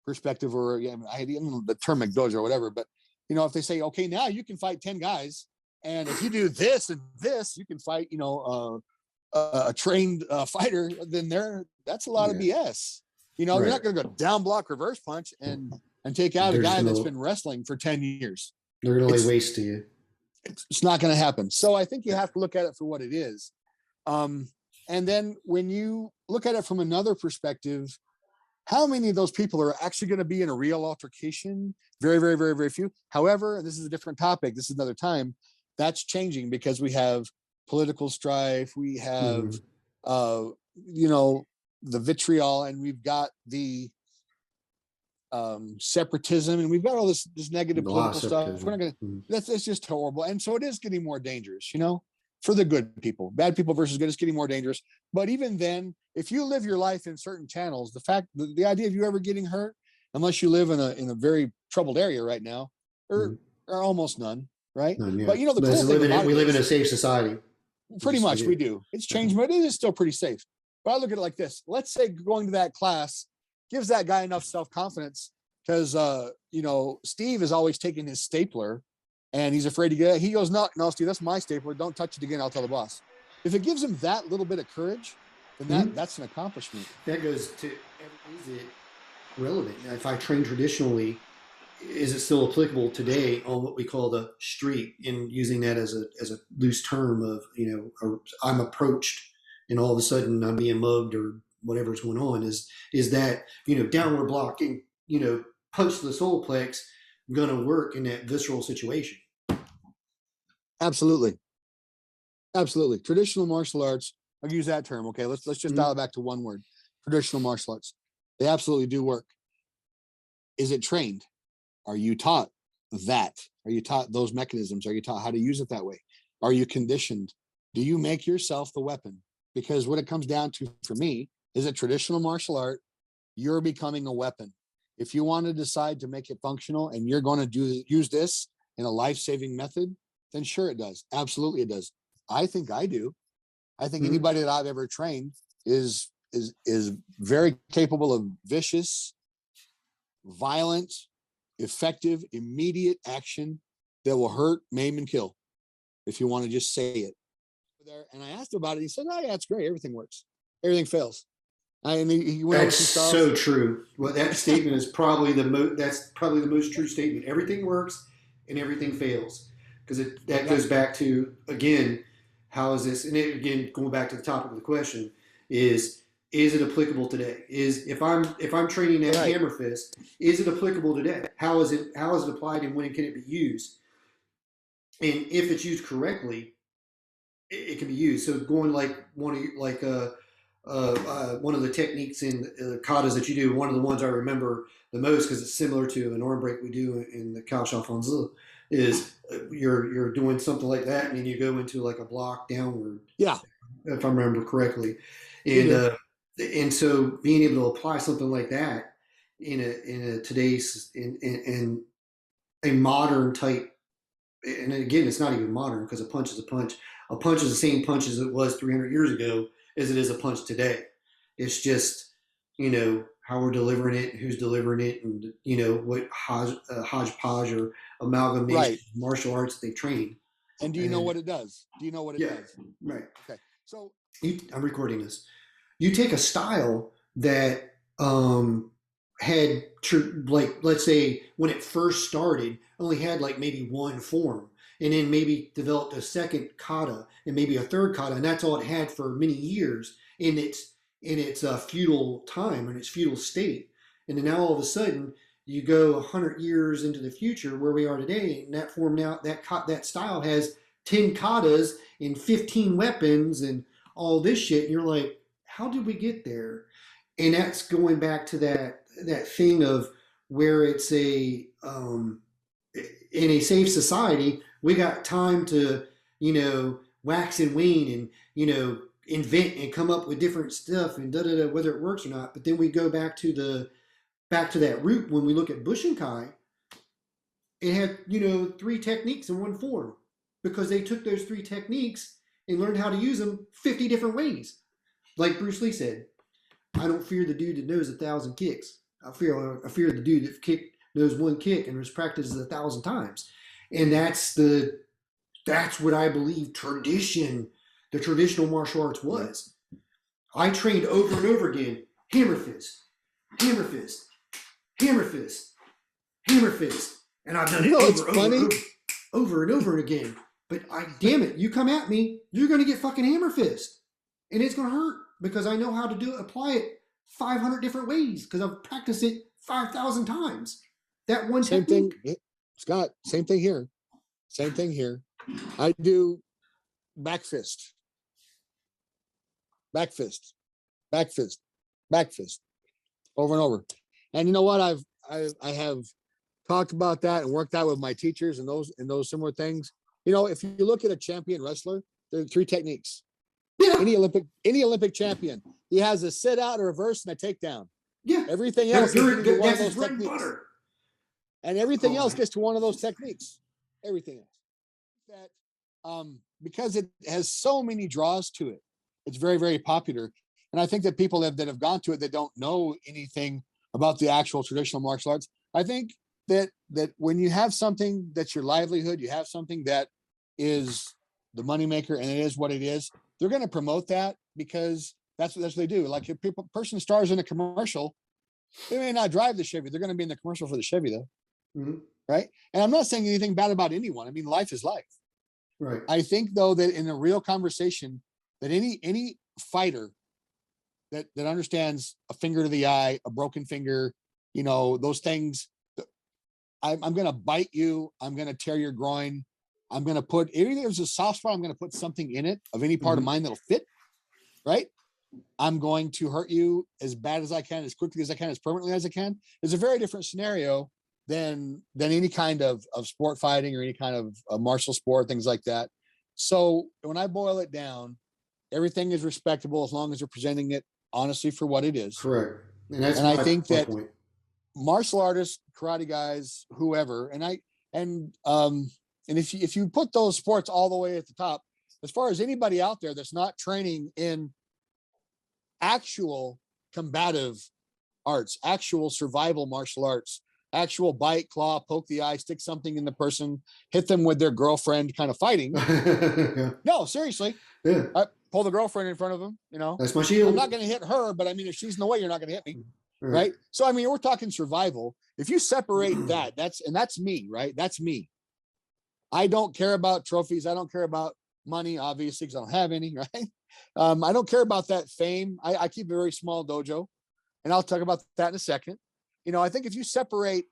perspective, or I don't know the term McDojo or whatever, but if they say, okay, now you can fight 10 guys, and if you do this and this, you can fight, a trained fighter, then that's a lot of BS. You're not going to go down block, reverse punch, and take out a guy that's been wrestling for 10 years. They're going to lay waste to you. It's not going to happen. So I think you have to look at it for what it is. And then when you look at it from another perspective, how many of those people are actually going to be in a real altercation? Very, very, very, very few. However, and this is a different topic, this is another time, that's changing because we have political strife, we have the vitriol, and we've got the separatism, and we've got all this negative political stuff. We're not gonna that's just horrible. And so it is getting more dangerous, for the good people. Bad people versus good is getting more dangerous. But even then, if you live your life in certain channels, the idea of you ever getting hurt, unless you live in a very troubled area right now, or almost none, right? None, yeah. But the cool thing we live in a safe society. Pretty much we do. It's changed, but it is still pretty safe. But I look at it like this. Let's say going to that class gives that guy enough self-confidence because Steve is always taking his stapler and he's afraid to get it. He goes, no, Steve, that's my stapler. Don't touch it again. I'll tell the boss. If it gives him that little bit of courage, then that's an accomplishment. That goes to, is it relevant? If I train traditionally, is it still applicable today on what we call the street, and using that as a loose term of, I'm approached and all of a sudden I'm being mugged or whatever's going on, is that, downward blocking, punch to the solar plex going to work in that visceral situation? Absolutely. Traditional martial arts, I'll use that term. Okay. Let's just dial it back to one word. Traditional martial arts. They absolutely do work. Is it trained? Are you taught that? Are you taught those mechanisms? Are you taught how to use it that way? Are you conditioned? Do you make yourself the weapon? Because what it comes down to for me is a traditional martial art, you're becoming a weapon. If you want to decide to make it functional and you're going to use this in a life-saving method, then sure it does. Absolutely it does. I think I do. I think anybody that I've ever trained is very capable of vicious, violent, effective, immediate action that will hurt, maim, and kill. If you want to just say it. And I asked him about it. He said, "Oh yeah, it's great. Everything works. Everything fails." And he went That's so true. Well, that statement is probably that's probably the most true statement. Everything works and everything fails, because that goes back to, again, how is this? And again, going back to the topic of the question is it applicable today? Is if I'm training that hammer fist, is it applicable today? How is it applied, and when can it be used? And if it's used correctly, it can be used. So going like one of the techniques in katas that you do, one of the ones I remember the most because it's similar to an arm break we do in the Kao Shao Fan Zi, is you're doing something like that, and then you go into like a block downward. Yeah, if I remember correctly, and so being able to apply something like that in a today's in a modern type, and again, it's not even modern because a punch is a punch. A punch is the same punch as it was 300 years ago as it is a punch today. It's just, how we're delivering it, who's delivering it, and, what hodgepodge or amalgamation of martial arts they train. And do you know what it does? Do you know what it does? Right. Okay. So I'm recording this. You take a style that had, like, let's say when it first started, only had like maybe one form, and then maybe developed a second kata and maybe a third kata, and that's all it had for many years in its feudal time and its feudal state. And then now all of a sudden you go 100 years into the future where we are today, and that form now, that style has 10 katas and 15 weapons and all this shit, and you're like, how did we get there? And that's going back to that thing of where it's in a safe society, we got time to, wax and wane and, invent and come up with different stuff and whether it works or not. But then we go back to that root. When we look at Bushinkai, it had, 3 techniques in one form, because they took those 3 techniques and learned how to use them 50 different ways. Like Bruce Lee said, I don't fear the dude that knows 1,000 kicks. I fear the dude that knows 1 kick and has practiced 1,000 times. And that's what I believe the traditional martial arts was. I trained over and over again, hammer fist, hammer fist, hammer fist, hammer fist. And I've done it over and over again. But damn it, you come at me, you're going to get fucking hammer fist. And it's going to hurt, because I know how to apply it 500 different ways, because I've practiced it 5,000 times. That one same technique. Thing, Scott, same thing here. Same thing here. I do back fist, back fist, back fist, back fist, over and over. And you know what? I have talked about that and worked out with my teachers and those similar things. If you look at a champion wrestler, there are 3 techniques. Yeah. Any Olympic champion, he has a sit out, a reverse, and a takedown. Yeah. Everything else is one of those techniques. And everything else gets to one of those techniques. Everything else. That because it has so many draws to it, it's very, very popular. And I think that people that have gone to it that don't know anything about the actual traditional martial arts, I think that when you have something that's your livelihood, you have something that is the moneymaker, and it is what it is, they're going to promote that, because that's what they do. Like if a person stars in a commercial, they may not drive the Chevy. They're going to be in the commercial for the Chevy, though. Mm-hmm. Right. And I'm not saying anything bad about anyone. I mean, life is life. Right. I think, though, that in a real conversation, that any fighter that understands a finger to the eye, a broken finger, those things, I'm going to bite you. I'm going to tear your groin. I'm going to put, if there's a soft spot, I'm going to put something in it of any part of mine that'll fit. Right. I'm going to hurt you as bad as I can, as quickly as I can, as permanently as I can. It's a very different scenario than any kind of sport fighting or any kind of martial sport, things like that. So when I boil it down, everything is respectable as long as you're presenting it honestly for what it is. Correct. And I think my that point. Martial artists, karate guys, whoever, and if you put those sports all the way at the top, as far as anybody out there that's not training in actual combative arts, actual survival martial arts, actual bite, claw, poke the eye, stick something in the person, hit them with their girlfriend kind of fighting. Yeah. No, seriously. Yeah. Pull the girlfriend in front of them, That's my shield. I'm not going to hit her, but I mean, if she's in the way, you're not going to hit me. Right. So, I mean, we're talking survival. If you separate that, that's me, right? That's me. I don't care about trophies. I don't care about money, obviously, because I don't have any, right? I don't care about that fame. I keep a very small dojo, and I'll talk about that in a second. I think if you separate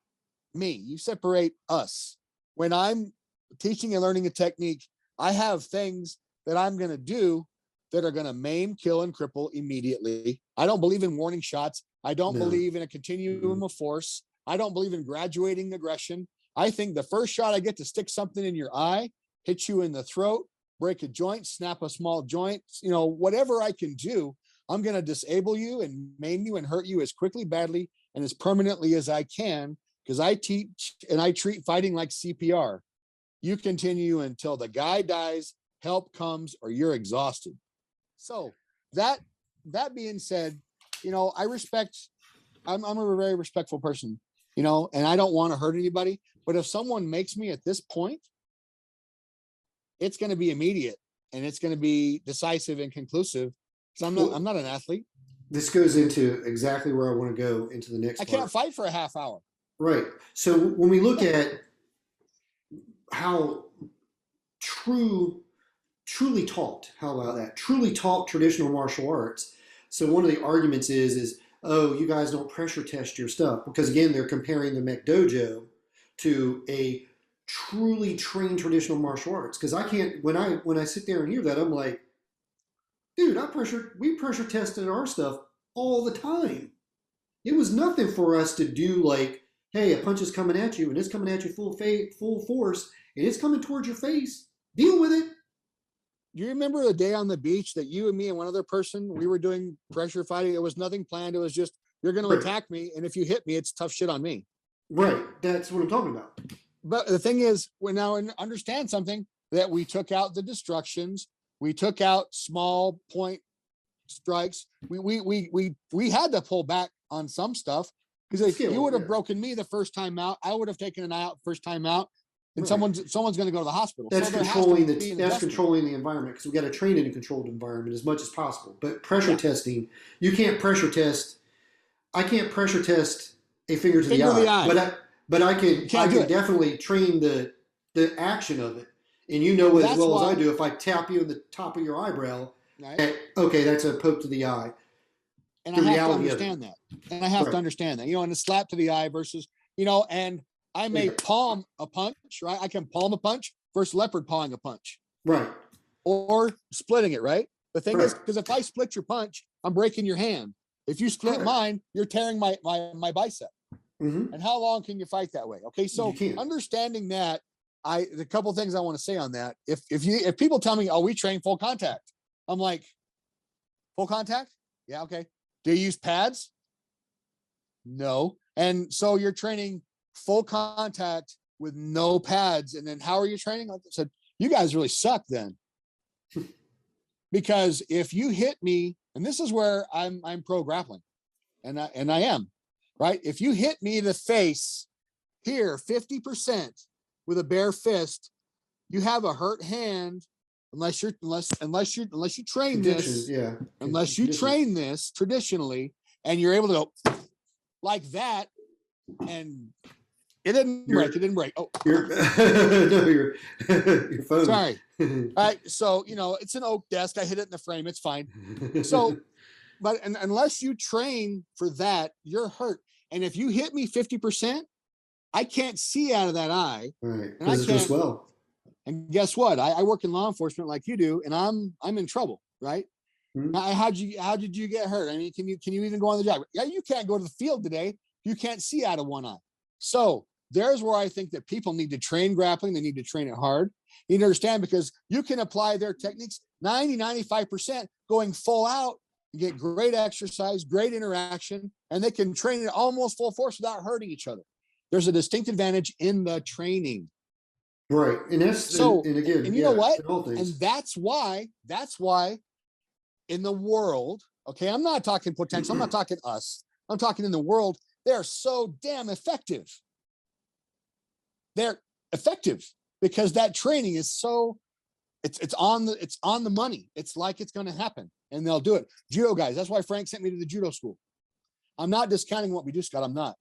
me, you separate us. When I'm teaching and learning a technique, I have things that I'm going to do that are going to maim, kill, and cripple immediately. I don't believe in warning shots. I don't believe in a continuum of force. I don't believe in graduating aggression. I think the first shot I get to stick something in your eye, hit you in the throat, break a joint, snap a small joint, whatever I can do, I'm going to disable you and maim you and hurt you as quickly, badly, and as permanently as I can, because I teach and I treat fighting like CPR. You continue until the guy dies, help comes, or you're exhausted. So that being said, I'm a very respectful person, and I don't want to hurt anybody. But if someone makes me at this point, it's going to be immediate and it's going to be decisive and conclusive. Because I'm not an athlete. This goes into exactly where I want to go into the next. I can't fight for a half hour. Right. So when we look at how truly taught, how about that? Truly taught traditional martial arts. So one of the arguments is, oh, you guys don't pressure test your stuff, because again, they're comparing the Mech Dojo to a truly trained traditional martial arts. Because I can't, when I sit there and hear that, I'm like, dude, we pressure tested our stuff all the time. It was nothing for us to do like, hey, a punch is coming at you and it's coming at you full force and it's coming towards your face. Deal with it. Do you remember the day on the beach that you and me and one other person, we were doing pressure fighting? It was nothing planned. It was just, you're going to attack me. And if you hit me, it's tough shit on me. Right. That's what I'm talking about. But the thing is, we now understand something, that we took out the destructions. We took out small point strikes. We had to pull back on some stuff, because if you would have broken me the first time out, I would have taken an eye out first time out, and someone's going to go to the hospital. That's controlling the environment, because we got to train in a controlled environment as much as possible. But pressure testing, you can't pressure test. I can't pressure test a finger to the eye. But I can definitely train the action of it. And you know as well as I do, if I tap you in the top of your eyebrow, okay, that's a poke to the eye. And I have to understand that. And I have to understand that, and a slap to the eye versus, and I may palm a punch, right? I can palm a punch versus leopard pawing a punch. Right. Or splitting it, right? The thing is, because if I split your punch, I'm breaking your hand. If you split mine, you're tearing my bicep. Mm-hmm. And how long can you fight that way? Okay, so understanding that, the couple things I want to say on that. If people tell me, oh, we train full contact, I'm like, full contact? Yeah, okay. Do you use pads? No. And so you're training full contact with no pads. And then how are you training? Like I said, you guys really suck then. Because if you hit me, and this is where I'm pro grappling, and I am, right? If you hit me in the face here 50% with a bare fist, you have a hurt hand unless you train this. Yeah. Unless you train this traditionally, and you're able to go like that, and it didn't break. Oh, your phone. Sorry. All right. So, it's an oak desk. I hit it in the frame. It's fine. So, but unless you train for that, you're hurt. And if you hit me 50%, I can't see out of that eye. Right. And I can't. Well. And guess what? I work in law enforcement like you do, and I'm in trouble, right? Mm-hmm. Now, how did you get hurt? I mean, can you even go on the job? Yeah, you can't go to the field today. You can't see out of one eye. So there's where I think that people need to train grappling. They need to train it hard. You need to understand, because you can apply their techniques 95% going full out. You get great exercise, great interaction, and they can train it almost full force without hurting each other. There's a distinct advantage in the training. Right. And that's So, and again, and you know what? all things. And that's why in the world, okay, I'm not talking potential, I'm not talking us, I'm talking in the world, they're so damn effective. They're effective because that training is so, it's on the money. It's like it's going to happen, and they'll do it. Judo guys, that's why Frank sent me to the judo school. I'm not discounting what we do, Scott. I'm not.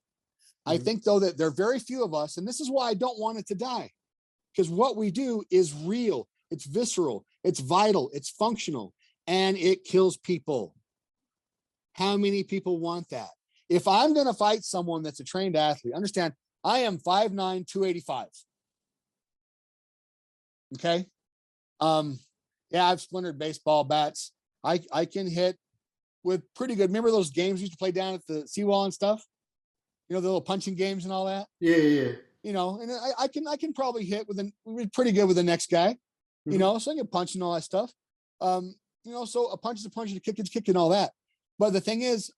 I think though that there are very few of us, and this is why I don't want it to die, because what we do is real, it's visceral, it's vital, it's functional, and it kills people. How many people want that? If I'm going to fight someone that's a trained athlete, understand, I am 5'9", 285. Okay. Yeah, I've splintered baseball bats. I can hit with pretty good. Remember those games we used to play down at the seawall and stuff? You know, the little punching games and all that? Yeah. You know, and I can probably hit pretty good with the next guy, you know, so I can punch and all that stuff. You know, so a punch is a punch and a kick is a kick and all that. But the thing is,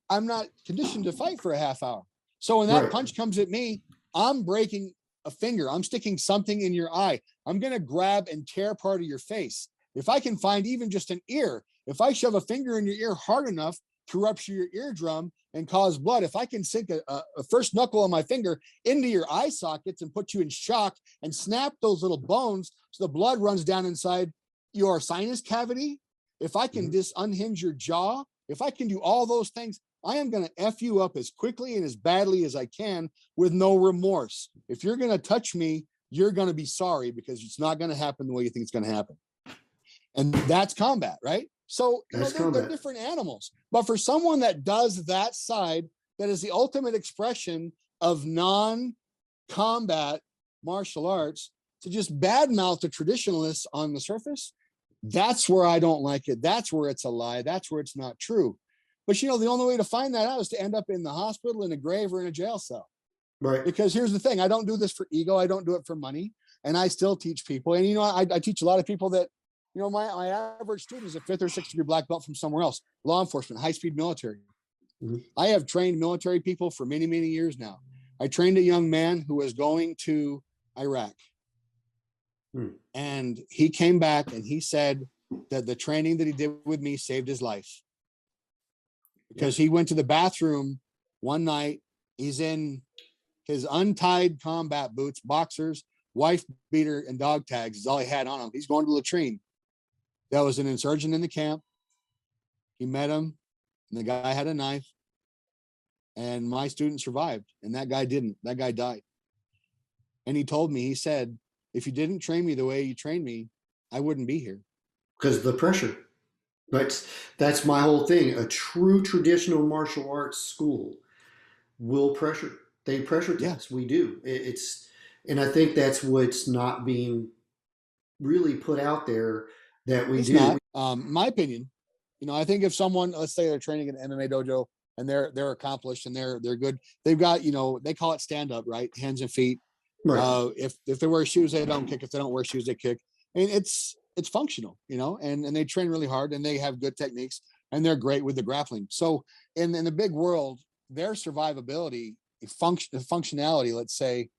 I'm not conditioned to fight for a half hour. So when that punch comes at me, I'm breaking a finger. I'm sticking something in your eye. I'm going to grab and tear part of your face. If I can find even just an ear, if I shove a finger in your ear hard enough to rupture your eardrum and cause blood, if I can sink a first knuckle of my finger into your eye sockets and put you in shock and snap those little bones so the blood runs down inside your sinus cavity, if I can unhinge your jaw, if I can do all those things, I am going to F you up as quickly and as badly as I can with no remorse. If you're going to touch me, you're going to be sorry, because it's not going to happen the way you think it's going to happen. And that's combat, right? So you know, they're different animals. But for someone that does that side, that is the ultimate expression of non-combat martial arts, to just badmouth the traditionalists on the surface, that's where I don't like it. That's where it's a lie. That's where it's not true. But you know, the only way to find that out is to end up in the hospital, in a grave, or in a jail cell. Right. Because here's the thing, I don't do this for ego. I don't do it for money. And I still teach people. And, you know, I teach a lot of people that, you know, my average student is a 5th or 6th degree black belt from somewhere else, law enforcement, high-speed military. I have trained military people for many, many years now. I trained a young man who was going to Iraq. And he came back and he said that the training that he did with me saved his life. Because he went to the bathroom one night. He's in his untied combat boots, boxers, wife beater, and dog tags is all he had on him. He's going to latrine. There was an insurgent in the camp. He met him, and the guy had a knife. And my student survived, and that guy didn't. That guy died. And he told me, he said, if you didn't train me the way you trained me, I wouldn't be here. Because of the pressure. That's my whole thing. A true traditional martial arts school will pressure. They pressure test. We do. And I think that's what's not being really put out there that we do. Not. My opinion, you know, I think if someone, let's say they're training in an MMA dojo and they're accomplished and they're good, they've got, you know, they call it stand up, right? Hands and feet. Right. If they wear shoes, they don't kick. If they don't wear shoes, they kick. And it's functional, you know, and they train really hard and they have good techniques and they're great with the grappling. So in the big world, their survivability, functionality, let's say,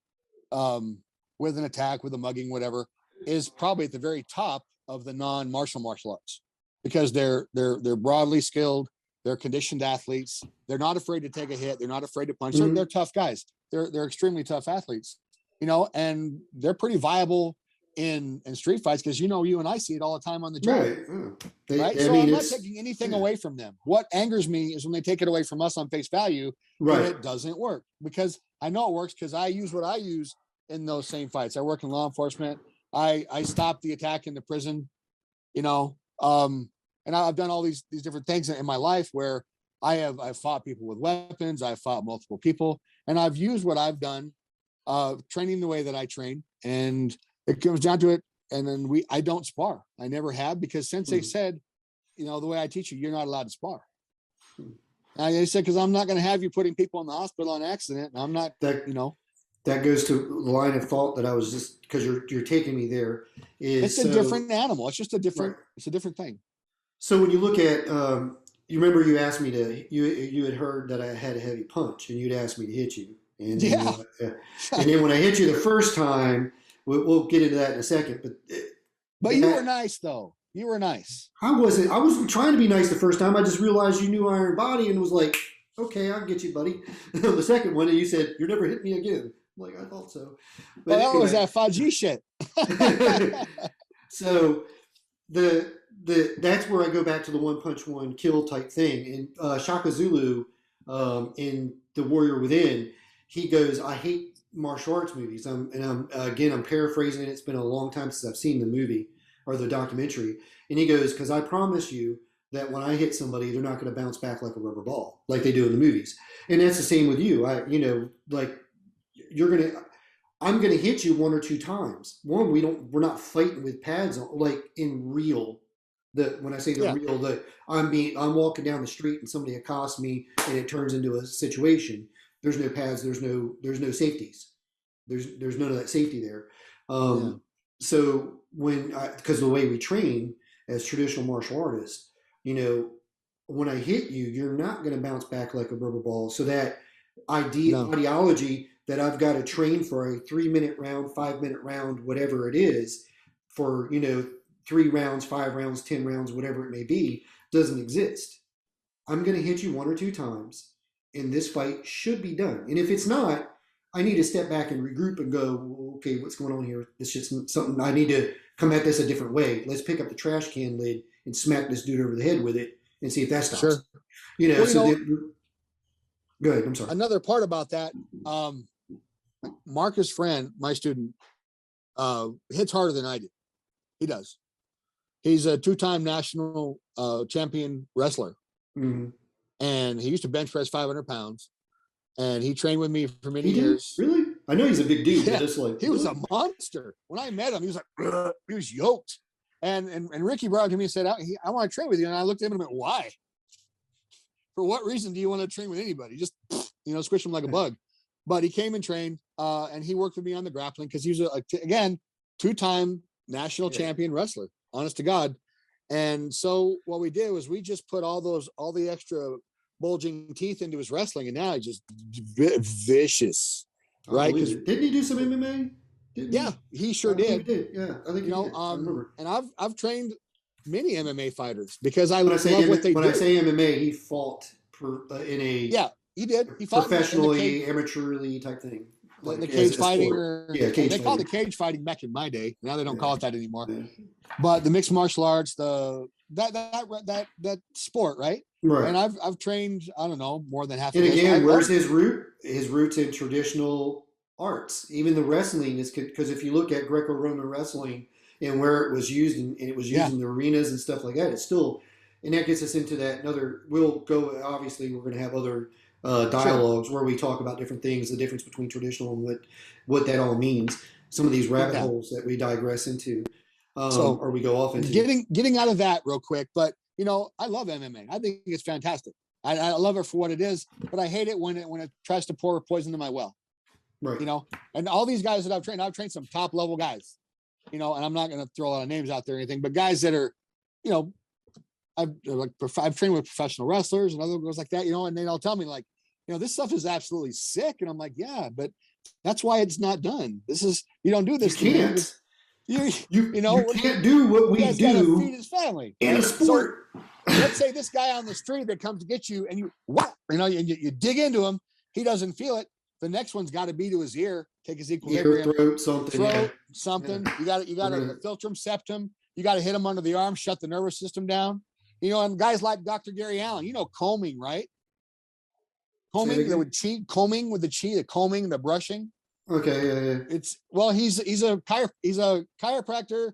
with an attack, with a mugging, whatever, is probably at the very top of the non-martial martial arts, because they're broadly skilled, they're conditioned athletes, they're not afraid to take a hit, they're not afraid to punch. They're tough guys. They're extremely tough athletes, you know, and they're pretty viable in street fights, because you know, you and I see it all the time on the job. Right. So I'm not taking anything away from them. What angers me is when they take it away from us on face value, and it doesn't work, because I know it works because I use what I use in those same fights. I work in law enforcement. I stopped the attack in the prison, you know, and I've done all these different things in my life where I've fought people with weapons. I've fought multiple people, and I've used what I've done, training the way that I train, and it comes down to it. And then I don't spar. I never have, because Sensei said, you know, the way I teach you, you're not allowed to spar. I said, because I'm not going to have you putting people in the hospital on accident. And I'm not, That you know, that goes to the line of thought that I was just because you're taking me there it's is a so different animal. It's just a right. different, it's a different thing. So when you look at you remember you asked me to you had heard that I had a heavy punch and you'd asked me to hit you Yeah. and then when I hit you the first time we'll get into that in a second but But you were that nice though. You were nice. I wasn't trying to be nice the first time I just realized you knew Iron Body and was like okay I'll get you buddy. The second one you said you're never hitting me again. I'm like I thought so but Well, that was anyway. that Faji shit. So the that's where I go back to the one punch one kill type thing. And Shaka Zulu in The Warrior Within, he goes, "I hate martial arts movies." I'm paraphrasing it. It's been a long time since I've seen the movie or the documentary. And he goes, "Because I promise you that when I hit somebody, they're not going to bounce back like a rubber ball like they do in the movies." And that's the same with you. Like you're gonna. I'm gonna hit you one or two times. One, we're not fighting with pads on like in real. When I say the Yeah. real, I'm walking down the street and somebody accosts me and it turns into a situation. There's no pads. There's no safeties. There's none of that safety there. Yeah. So because the way we train as traditional martial artists, you know, when I hit you, you're not going to bounce back like a rubber ball. So that No. ideology that I've got to train for a 3 minute round, 5 minute round, whatever it is, for 3 rounds, 5 rounds, 10 rounds, whatever it may be, doesn't exist. I'm going to hit you one or two times, and this fight should be done. And if it's not, I need to step back and regroup and go, okay, what's going on here? This shit's something I need to come at this a different way. Let's pick up the trash can lid and smack this dude over the head with it and see if that stops. Sure. Go ahead. I'm sorry. Another part about that, Marcus Friend, my student, hits harder than I do. He does. He's a 2-time national champion wrestler. Mm-hmm. And he used to bench press 500 pounds. And he trained with me for many years. Really? I know he's a big dude. Yeah, but it's like, he was a monster. When I met him, he was like, ugh, he was yoked. And Ricky brought him to me and said, I want to train with you. And I looked at him and went, why? For what reason do you want to train with anybody? Just, squish him like a bug. But he came and trained, and he worked with me on the grappling because he was, again, 2-time national champion wrestler, honest to God. And so what we did was we just put all the extra bulging teeth into his wrestling, and now he's just vicious, right? Didn't he do some MMA? Yeah, he sure did. He did. Yeah, I think he did. I remember. And I've trained many MMA fighters because I love what they do. When I say MMA, he fought in a he did. He fought professionally, amateurly type thing. Like the cage fighting, they called it cage fighting back in my day. Now they don't call it that anymore. Yeah. But the mixed martial arts, that sport, right? Right. And I've trained, I don't know, more than half. And again, where's his root? His roots in traditional arts. Even the wrestling is because if you look at Greco-Roman wrestling and where it was used, and it was used in the arenas and stuff like that, it's still, and that gets us into that another. We'll go. Obviously, we're going to have other dialogues where we talk about different things, the difference between traditional and what that all means. Some of these rabbit holes that we digress into, or we go off into. Getting out of that real quick, but I love MMA. I think it's fantastic. I love it for what it is, but I hate it when it tries to pour poison in my well. Right. And all these guys that I've trained some top level guys. And I'm not going to throw a lot of names out there or anything, but guys that are, I've trained with professional wrestlers and other girls like that, and they'll tell me like, this stuff is absolutely sick. And I'm like, yeah, but that's why it's not done. You don't do this. You can't. You can't do what we do. Feed his family in a sport. So, let's say this guy on the street that comes to get you and you dig into him. He doesn't feel it. The next one's got to be to his ear, take his equilibrium, throat, something. Yeah. You got to filter him, septum. You got to hit him under the arm, shut the nervous system down. And guys like Dr. Gary Allen, combing, right? Combing, that would cheat, combing with the combing, the brushing. Okay, yeah. He's a chiropractor.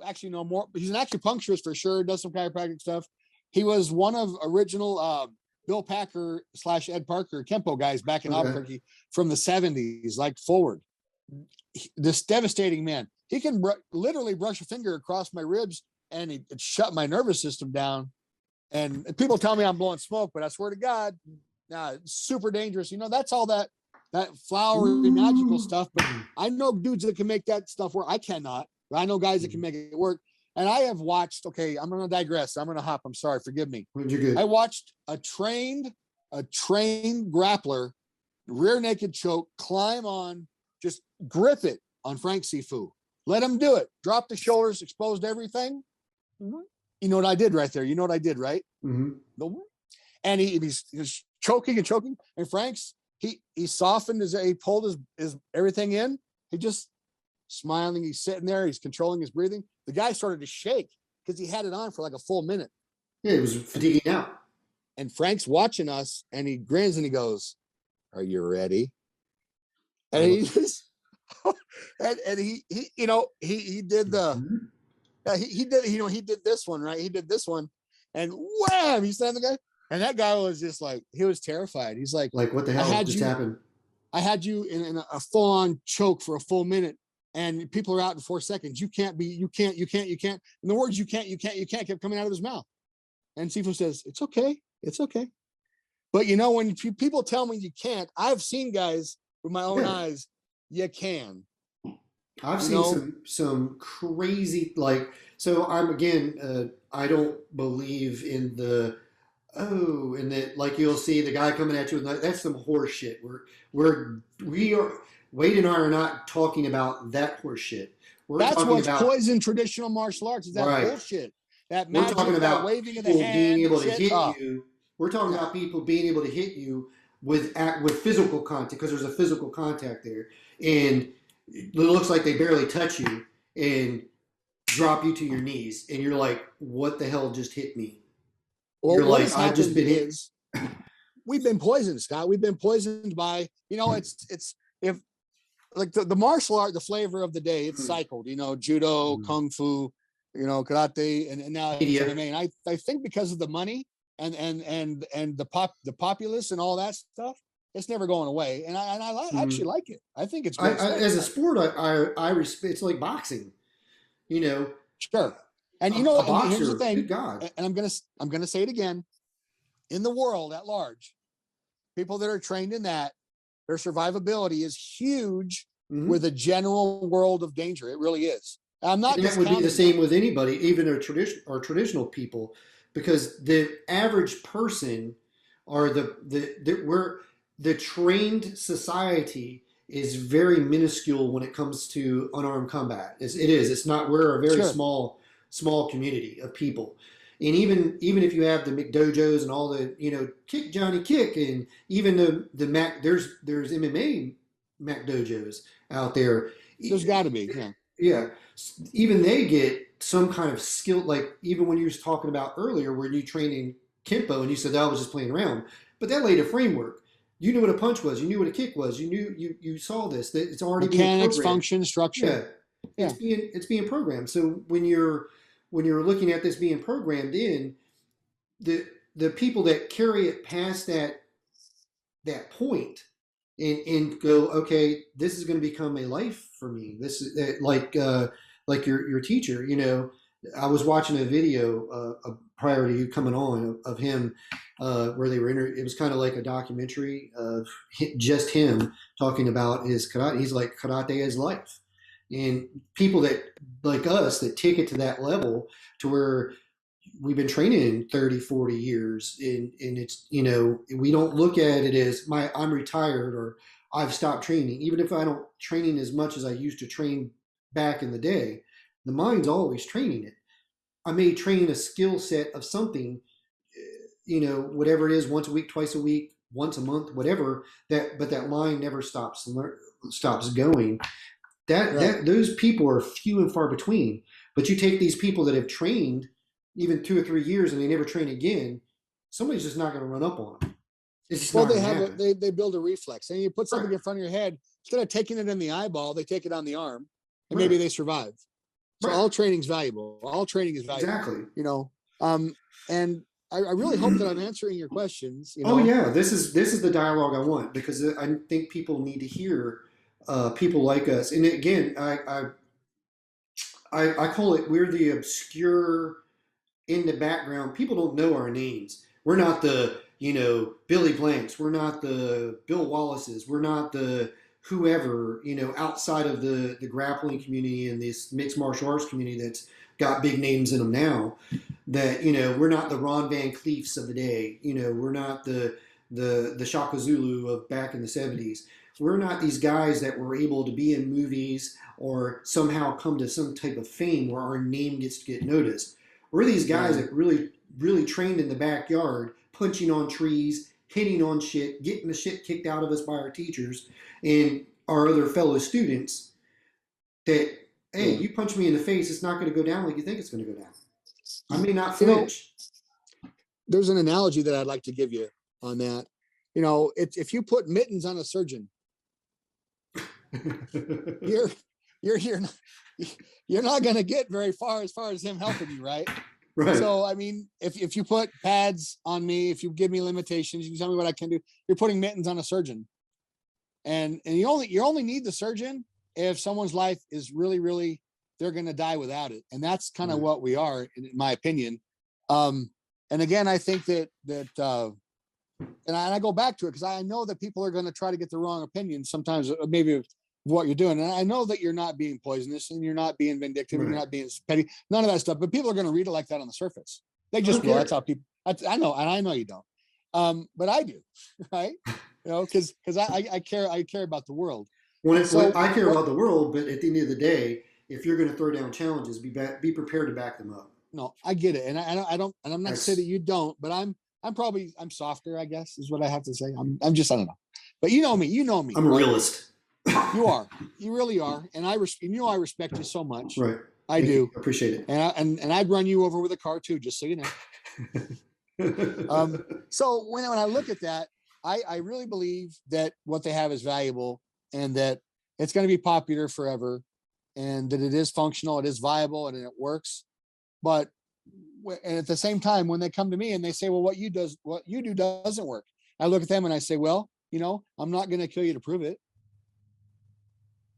Actually, no more. He's an acupuncturist for sure. Does some chiropractic stuff. He was one of original Bill Packer / Ed Parker Kempo guys back in Albuquerque from the 70s, like forward. This devastating man. He can literally brush a finger across my ribs and it shut my nervous system down And people tell me I'm blowing smoke, but I swear to God, it's super dangerous. That's all that flowery magical stuff. But I know dudes that can make that stuff work. I cannot. But I know guys that can make it work. And I have watched. Okay, I'm going to digress. I'm going to hop. I'm sorry. Forgive me. You're good. I watched a trained grappler, rear naked choke, climb on, just grip it on Frank Sifu. Let him do it. Drop the shoulders, exposed everything. You know what I did right there? You know what I did, right? Mm-hmm. And he's choking and choking. And Frank's, he softened he pulled his everything in. He just smiling. He's sitting there. He's controlling his breathing. The guy started to shake because he had it on for like a full minute. Yeah, he was fatiguing out. And Frank's watching us, and he grins and he goes, "Are you ready?" And he just, and he did the, he did, he did this one, right? He did this one, and wham, he slammed the guy. And that guy was just like, he was terrified. He's like, what the hell just happened? I had you in a full-on choke for a full minute, and people are out in 4 seconds. You can't. And the words you can't kept coming out of his mouth. And Sifu says, it's okay. But when people tell me you can't, I've seen guys with my own eyes, you can. I've seen some crazy, so I don't believe in and that, you'll see the guy coming at you with that's some horse shit. Wade and I are not talking about that horse shit. That's what's poison traditional martial arts, is that bullshit. That magic, we're talking about waving of the hand, being able to hit you. We're talking about people being able to hit you with physical contact, because there's a physical contact there, and it looks like they barely touch you and drop you to your knees, and you're like, "What the hell just hit me?" Well, you're like, "I've just been hit." We've been poisoned, Scott. We've been poisoned by it's if like the martial art, the flavor of the day, it's cycled. Judo, kung fu, karate, and now MMA. And I think because of the money and the populace and all that stuff, it's never going away. And I actually like it. I think it's great. As a sport, I respect. It's like boxing, Sure. And a boxer, here's the thing. Good God. And I'm gonna say it again. In the world at large, people that are trained in that, their survivability is huge with a general world of danger. It really is. I'm not. And that would be the same with anybody, even our traditional people, because the average person, or the trained society is very minuscule when it comes to unarmed combat. It is. It's not. We're a very small community of people. And even if you have the McDojos and all the kick Johnny kick, and even the Mac, there's MMA McDojos out there. There's got to be, yeah. Even they get some kind of skill. Like even when you was talking about earlier, when you train in Kempo and you said that I was just playing around, but that laid a framework. You knew what a punch was. You knew what a kick was. You knew you saw this. That it's already mechanics, function, structure. Yeah. It's being programmed. So when you're looking at this being programmed in, the people that carry it past that point and go, okay, this is going to become a life for me. This is like your teacher. I was watching a video prior to you coming on of him where they were it was kind of like a documentary of just him talking about his karate. He's like, karate is life. And people that like us that take it to that level to where we've been training in 30, 40 years and it's, we don't look at it as I'm retired or I've stopped training. Even if I don't training as much as I used to train back in the day, the mind's always training it. I may train a skill set of something, whatever it is, once a week, twice a week, once a month, whatever but that mind never stops going. That those people are few and far between. But you take these people that have trained even 2 or 3 years and they never train again, somebody's just not going to run up on them. They build a reflex, and you put something in front of your head, instead of taking it in the eyeball, they take it on the arm, and maybe they survive. So all training's valuable. All training is valuable. Exactly. And I really hope that I'm answering your questions. Oh yeah, this is the dialogue I want, because I think people need to hear people like us. And again, I call it, we're the obscure in the background, people don't know our names. We're not the, Billy Blanks. We're not the Bill Wallaces. We're not the whoever, outside of the grappling community and this mixed martial arts community that's got big names in them now. That, we're not the Ron Van Cleefs of the day. We're not the Shaka Zulu of back in the 70s. We're not these guys that were able to be in movies or somehow come to some type of fame where our name gets to get noticed. We're these guys that really, really trained in the backyard, punching on trees, hitting on shit, getting the shit kicked out of us by our teachers and our other fellow students. That, hey, you punch me in the face, it's not going to go down like you think it's going to go down. I may not flinch. There's an analogy that I'd like to give you on that. If you put mittens on a surgeon, you're not going to get very far as him helping you, right? Right. So, I mean, if you put pads on me, if you give me limitations, you tell me what I can do, you're putting mittens on a surgeon. And you only need the surgeon if someone's life is really, really, they're going to die without it. And that's kind of what we are, in my opinion. And again, I think that and I go back to it because I know that people are going to try to get the wrong opinion sometimes, maybe of what you're doing. And I know that you're not being poisonous and you're not being vindictive, and you're not being petty, none of that stuff. But people are going to read it like that on the surface. They just will. That's how people. I know, and I know you don't, but I do, right? Because I care about the world. I care about the world, but at the end of the day, if you're going to throw down challenges, be prepared to back them up. No, I get it, and I don't, and I'm not saying that you don't, but I'm softer, I guess, is what I have to say. I don't know, but you know me. I'm a realist. You are, you really are, and I respect you so much. Right, I do appreciate it, and I'd run you over with a car too, just so you know. So when I look at that, I really believe that what they have is valuable, and that it's going to be popular forever, and that it is functional, it is viable, and it works. But and at the same time, when they come to me and they say, well, what you do doesn't work, I look at them and I say, well, I'm not going to kill you to prove it.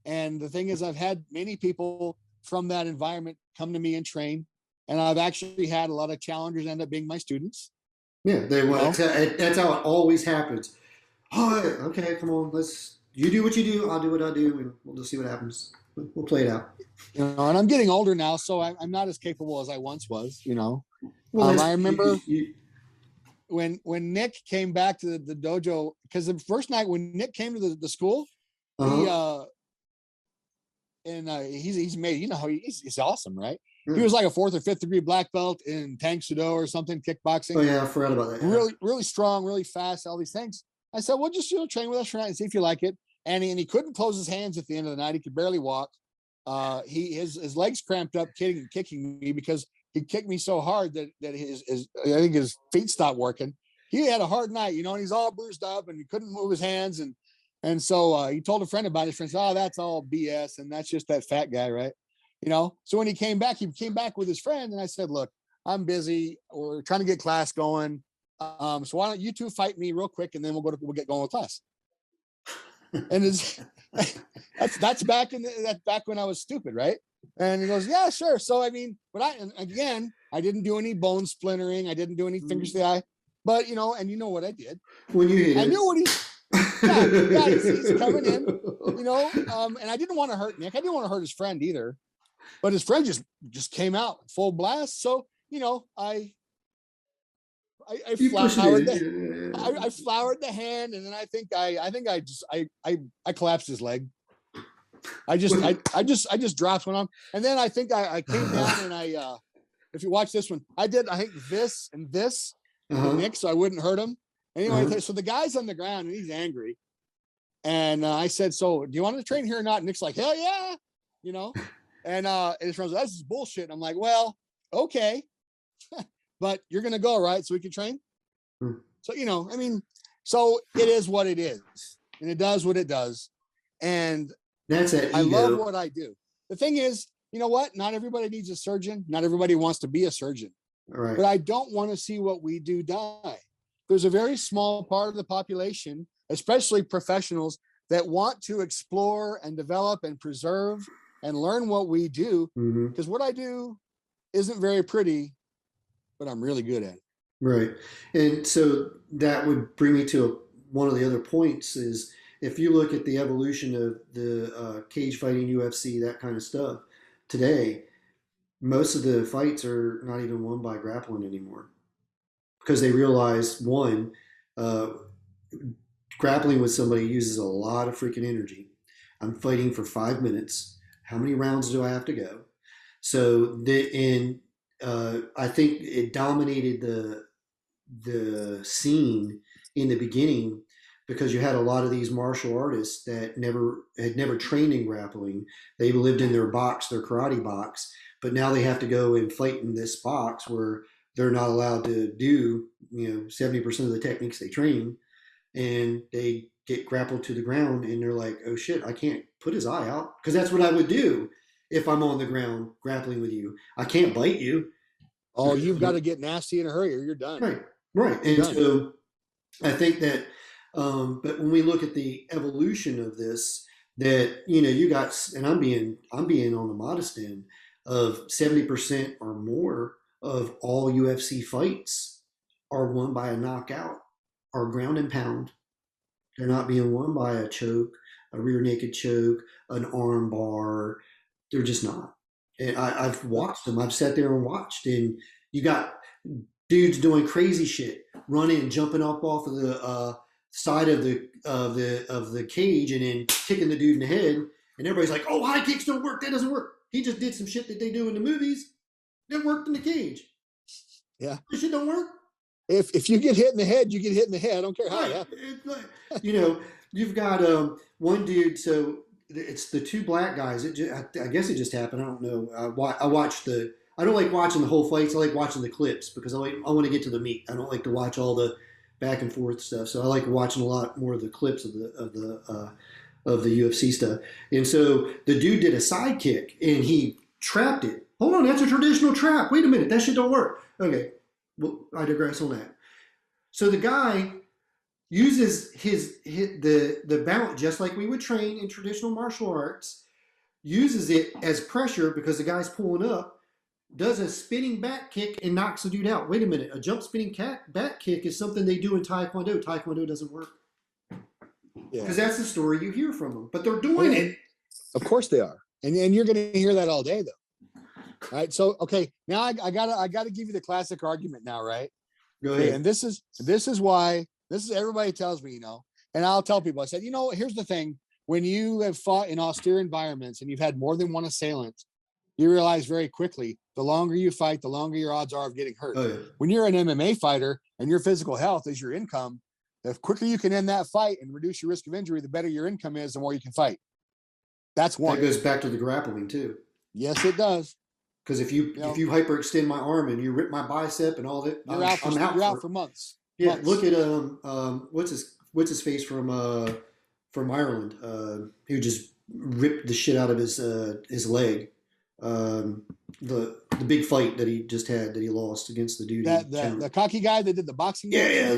And the thing is, I've had many people from that environment come to me and train, and I've actually had a lot of challengers end up being my students. Yeah, that's how it always happens. Oh, okay, come on, you do what you do, I'll do what I do, and we'll just see what happens. We'll play it out. And I'm getting older now, so I'm not as capable as I once was. Well, I remember when Nick came back to the dojo, because the first night when Nick came to the school, he's made, he's awesome, right? He was like a 4th or 5th degree black belt in Tang Sudo or something, kickboxing. Oh yeah, I forgot about that. Yeah. Really, really strong, really fast, all these things. I said, well, just train with us tonight and see if you like it. And he couldn't close his hands at the end of the night. He could barely walk. His legs cramped up kicking me, because he kicked me so hard that I think his feet stopped working. He had a hard night, and he's all bruised up and he couldn't move his hands. And so he told a friend about it. His friend said, oh, that's all BS. And that's just that fat guy, right? So when he came back with his friend, and I said, look, I'm busy. We're trying to get class going. So why don't you two fight me real quick, and then we'll get going with class. And that's back when I was stupid, right? And he goes, yeah, sure. So I mean, but I didn't do any bone splintering, I didn't do any fingers to the eye, but and you know what I did when you hit I knew what he's coming in, and I didn't want to hurt Nick. I didn't want to hurt his friend either, but his friend just came out full blast. So I floured the hand, and then I think I collapsed his leg. I just dropped one on, and then I think I came down, and if you watch this one, I think this and this with Nick, so I wouldn't hurt him. Anyway, so the guy's on the ground and he's angry, and I said, so do you want to train here or not? And Nick's like, hell yeah, and his friend's like, this is bullshit. And I'm like, well, okay. But you're going to go, right? So we can train. So, so it is what it is, and it does what it does. And that's it. I love what I do. The thing is, you know what? Not everybody needs a surgeon. Not everybody wants to be a surgeon. Right. But I don't want to see what we do die. There's a very small part of the population, especially professionals, that want to explore and develop and preserve and learn what we do. Because what I do isn't very pretty. but I'm really good at it. Right. And so that would bring me to one of the other points is if you look at the evolution of the cage fighting, UFC, that kind of stuff today, most of the fights are not even won by grappling anymore because they realize one, uh, grappling with somebody uses a lot of freaking energy. I'm fighting for 5 minutes. How many rounds do I have to go? So I think it dominated the scene in the beginning because you had a lot of these martial artists that never trained in grappling. They lived in their box, their karate box, but now they have to go and fight in this box where they're not allowed to do 70% of the techniques they train, and they get grappled to the ground and they're like, oh shit, I can't put his eye out because that's what I would do if I'm on the ground grappling with you. I can't bite you. Oh, you've got to get nasty in a hurry or you're done. Right. And so I think that, but when we look at the evolution of this, that you got, and I'm being on the modest end of 70% or more of all UFC fights are won by a knockout or ground and pound. They're not being won by a choke, a rear naked choke, an arm bar. They're just not. And I've watched them. I've sat there and watched, and you got dudes doing crazy shit, running and jumping up off of the side of the cage, and then kicking the dude in the head. And everybody's like, "Oh, high kicks don't work. That doesn't work." He just did some shit that they do in the movies that worked in the cage. Yeah, this shit don't work. If you get hit in the head, you get hit in the head. I don't care how. Right. It's like, you've got one dude. So it's the two black guys. I guess it just happened. I don't know. I watched the. I don't like watching the whole fights. I like watching the clips because I want to get to the meat. I don't like to watch all the back and forth stuff. So I like watching a lot more of the clips of the UFC stuff. And so the dude did a side kick and he trapped it. Hold on, that's a traditional trap. Wait a minute, that shit don't work. Okay, well, I digress on that. So the guy uses the balance just like we would train in traditional martial arts. Uses it as pressure because the guy's pulling up. Does a spinning back kick and knocks the dude out. Wait a minute, a jump spinning back kick is something they do in Taekwondo. Taekwondo doesn't work. Because that's the story you hear from them. But they're doing it. Of course they are. And you're going to hear that all day, though. All right. So, okay. Now I gotta give you the classic argument now, right? Go ahead. And this is why everybody tells me, and I'll tell people, I said, here's the thing. When you have fought in austere environments and you've had more than one assailant, you realize very quickly, the longer you fight, the longer your odds are of getting hurt. Oh, yeah. When you're an MMA fighter and your physical health is your income, the quicker you can end that fight and reduce your risk of injury, the better your income is, the more you can fight. That's one. That goes back to the grappling too. Yes, it does. Because if you hyperextend my arm and you rip my bicep and all that, you're out for months. Yeah, look at what's his face from Ireland, who just ripped the shit out of his leg. The big fight that he just had that he lost against the dude. The cocky guy that did the boxing. Yeah.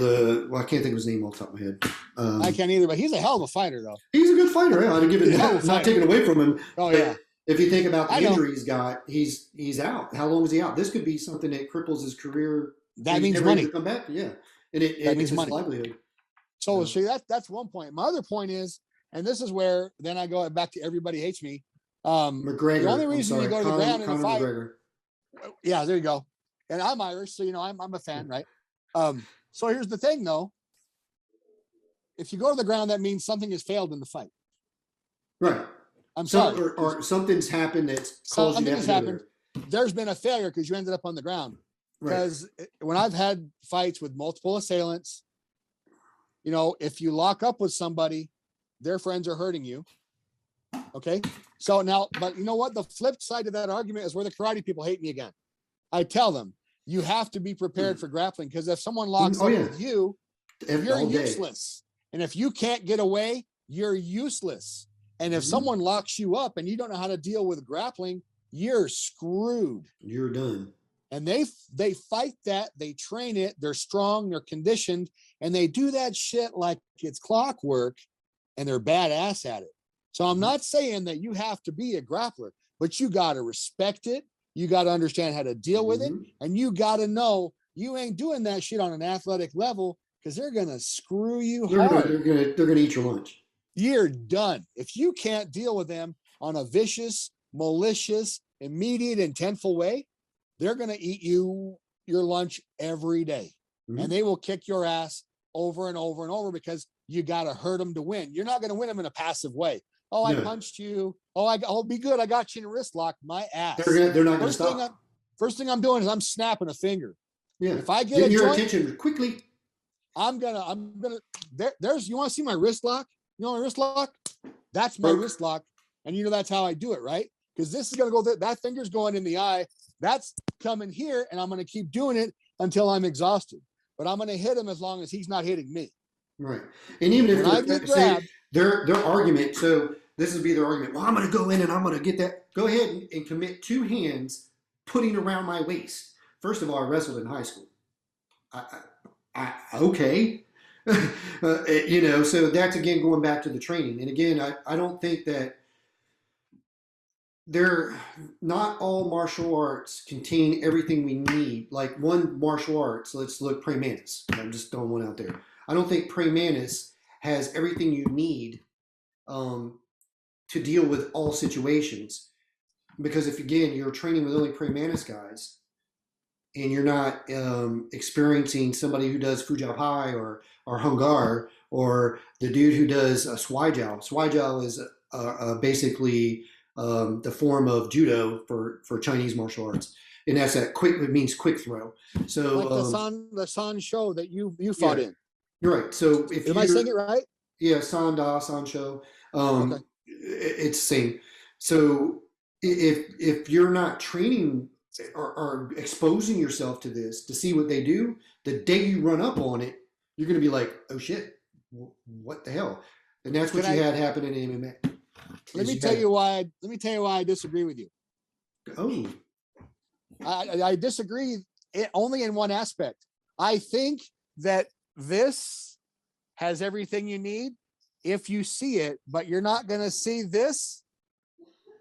I can't think of his name off the top of my head. I can't either, but he's a hell of a fighter, though. He's a good fighter. Yeah, I'd give it that. Not taken away from him. Oh yeah. If you think about the injury he's got, he's out. How long is he out? This could be something that cripples his career. That means money. Come back, yeah, and it means money. Livelihood. So see, that's one point. My other point is, and this is where then I go back to everybody hates me. McGregor. The only reason you go to the ground in a fight. McGregor. Yeah, there you go. And I'm Irish, so I'm a fan, right? So here's the thing, though. If you go to the ground, that means something has failed in the fight. Right. I'm sorry. Or something's happened that's caused you to have to go there. There's been a failure because you ended up on the ground. Because when I've had fights with multiple assailants, if you lock up with somebody, their friends are hurting you. Okay. So now, but you know what? The flip side of that argument is where the karate people hate me again. I tell them, you have to be prepared for grappling because if someone locks up with you, you're useless. And if you can't get away, you're useless. And if someone locks you up and you don't know how to deal with grappling, you're screwed. You're done. And they fight that, they train it, they're strong, they're conditioned, and they do that shit like it's clockwork, and they're badass at it. So I'm not saying that you have to be a grappler, but you got to respect it. You got to understand how to deal with it. Mhm. And you got to know you ain't doing that shit on an athletic level because they're going to screw you hard. They're gonna eat your lunch. You're done. If you can't deal with them on a vicious, malicious, immediate, intentful way, they're going to eat your lunch every day. Mhm. And they will kick your ass over and over and over because you got to hurt them to win. You're not going to win them in a passive way. Oh, I punched you. Oh, I'll be good. I got you in a wrist lock. My ass. They're not going to stop. First thing I'm doing is I'm snapping a finger. Yeah. If I get your joint, attention quickly, I'm gonna. There's. You want to see my wrist lock? You know my wrist lock? That's my wrist lock, and you know that's how I do it, right? Because this is gonna go. That finger's going in the eye. That's coming here, and I'm gonna keep doing it until I'm exhausted. But I'm gonna hit him as long as he's not hitting me. right? And even if I get grabbed, their argument, so this would be their argument. Well, I'm going to go in and I'm going to get that. Go ahead and commit 2 hands putting around my waist. First of all, I wrestled in high school. Okay. You know, so that's again going back to the training. And again, I don't think that not all martial arts contain everything we need. Like one martial arts, let's look Praying Mantis. I'm just throwing one out there. I don't think Praying Mantis has everything you need to deal with all situations. Because if again you're training with only Praying Mantis guys, and you're not experiencing somebody who does Fujao Pai or Hungar or the dude who does Swijiao. Swijiao is basically the form of judo for Chinese martial arts, and that's that quick. It means quick throw. So like the San Show that you fought in. You're right. So if am I saying it right? Yeah, San Da, San Show. Okay. It's the same. So if you're not training or exposing yourself to this to see what they do, the day you run up on it, you're going to be like, oh shit, what the hell? And that's what you had happen in MMA. Let me tell you why I disagree with you. Oh, I disagree only in one aspect. I think that this has everything you need if you see it, but you're not going to see this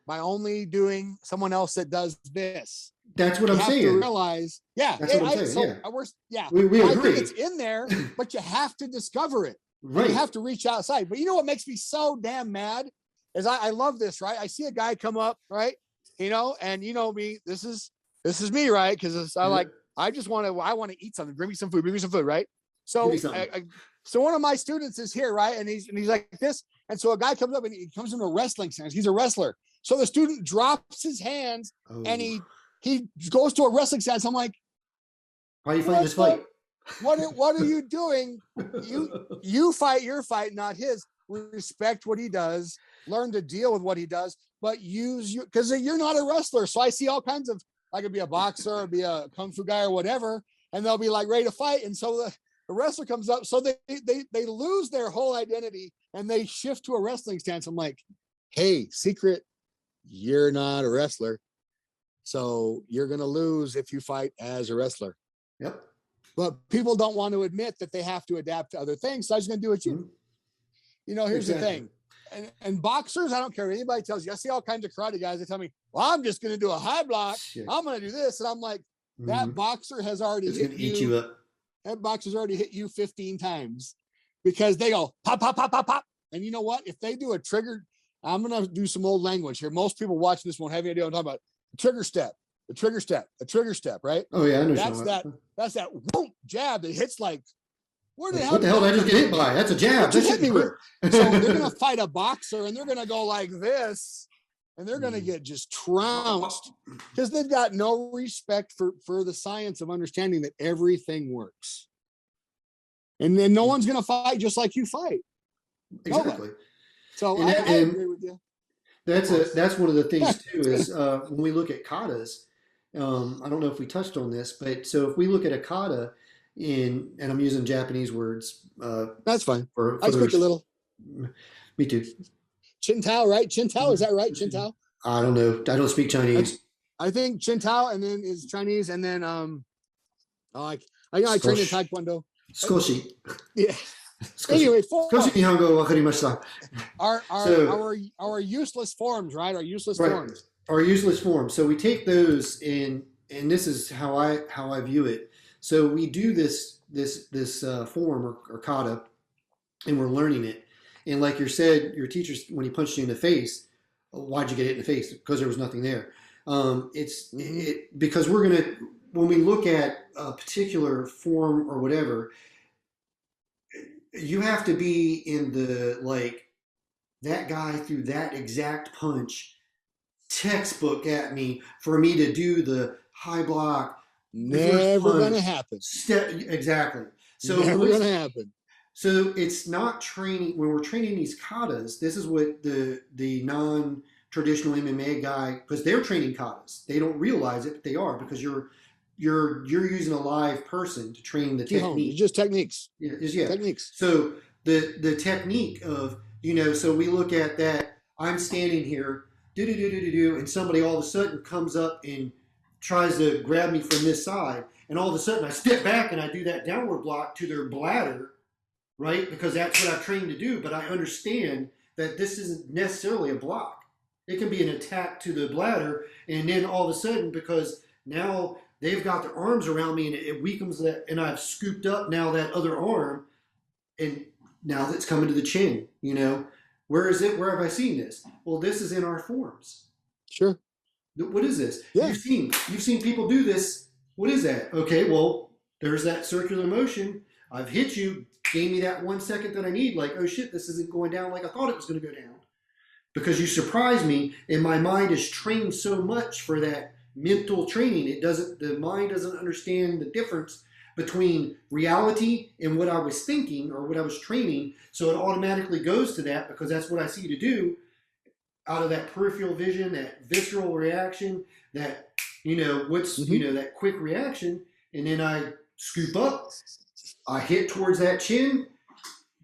by only doing someone else that does this. That's what I'm saying. You have to realize, That's what I'm saying. We I agree. think it's in there, but you have to discover it. Right. You have to reach outside. But you know what makes me so damn mad is I love this, right? I see a guy come up, right? You know, and you know me, this is me, right? Because I want to eat something. Bring me some food, right? So so one of my students is here, right? And he's like this. And so a guy comes up and he comes into a wrestling stance. He's a wrestler. So the student drops his hands and he goes to a wrestling stance. I'm like, why are you fighting this fight? What are you doing? You fight your fight, not his. Respect what he does. Learn to deal with what he does, but because you're not a wrestler. So I see all kinds of, I could be a boxer or be a kung fu guy or whatever, and they'll be like ready to fight. And so the wrestler comes up, so they lose their whole identity and they shift to a wrestling stance. I'm like, hey, secret, you're not a wrestler. So you're going to lose if you fight as a wrestler. Yep. But people don't want to admit that they have to adapt to other things. So I'm just going to do what you, you know, here's the thing. And boxers, I don't care what anybody tells you. I see all kinds of karate guys that tell me, well, I'm just going to do a high block. Shit. I'm going to do this. And I'm like, that boxer has already hit you up. That boxer's already hit you 15 times because they go pop, pop, pop, pop, pop. And you know what? If they do a trigger, I'm going to do some old language here. Most people watching this won't have any idea what I'm talking about. The trigger step, right? Oh yeah, I know. That's that whoop, jab that hits like, what the hell did I just get hit by? That's a jab. That hit me with. So they're going to fight a boxer and they're going to go like this and they're going to get just trounced because they've got no respect for the science of understanding that everything works. And then no one's going to fight just like you fight. Exactly. Nobody. So I agree with you. That's one of the things too is when we look at katas, I don't know if we touched on this, but so if we look at a kata and I'm using Japanese words. That's fine. I speak a little. Me too. Qintao, right? Qintao, is that right? Qintao? I don't know. I don't speak Chinese. I think Qintao and then is Chinese and then I train in Taekwondo. Skoshi. Yeah. Anyway, our useless forms, right? Our useless forms. our useless forms. So we take those and this is how I view it. So we do this form or kata, and we're learning it. And like you said, your teacher when he punched you in the face, why'd you get it in the face? Because there was nothing there. Because we're gonna when we look at a particular form or whatever, you have to be in the like that guy threw that exact punch textbook at me for me to do the high block reverse Never punch gonna happen. step exactly. So Never gonna happen. so it's not training when we're training these katas. This is what the non traditional MMA guy because they're training katas. They don't realize it, but they are because you're using a live person to train the technique. It's just techniques. Yeah. Techniques. So the technique of so we look at that. I'm standing here, and somebody all of a sudden comes up and tries to grab me from this side, and all of a sudden I step back and I do that downward block to their bladder, right? Because that's what I've trained to do. But I understand that this isn't necessarily a block. It can be an attack to the bladder, and then all of a sudden, because now they've got their arms around me and it weakens that, and I've scooped up now that other arm, and now that's coming to the chin. Where is it? Where have I seen this? Well, this is in our forms. Sure. What is this? Yeah. You've seen people do this. What is that? Okay, well, there's that circular motion. I've hit you, gave me that 1 second that I need. Like, oh shit, this isn't going down like I thought it was going to go down. Because you surprised me, and my mind is trained so much for that mental training. The mind doesn't understand the difference between reality and what I was thinking or what I was training. So it automatically goes to that because that's what I see to do out of that peripheral vision, that visceral reaction, that, that quick reaction. And then I scoop up, I hit towards that chin,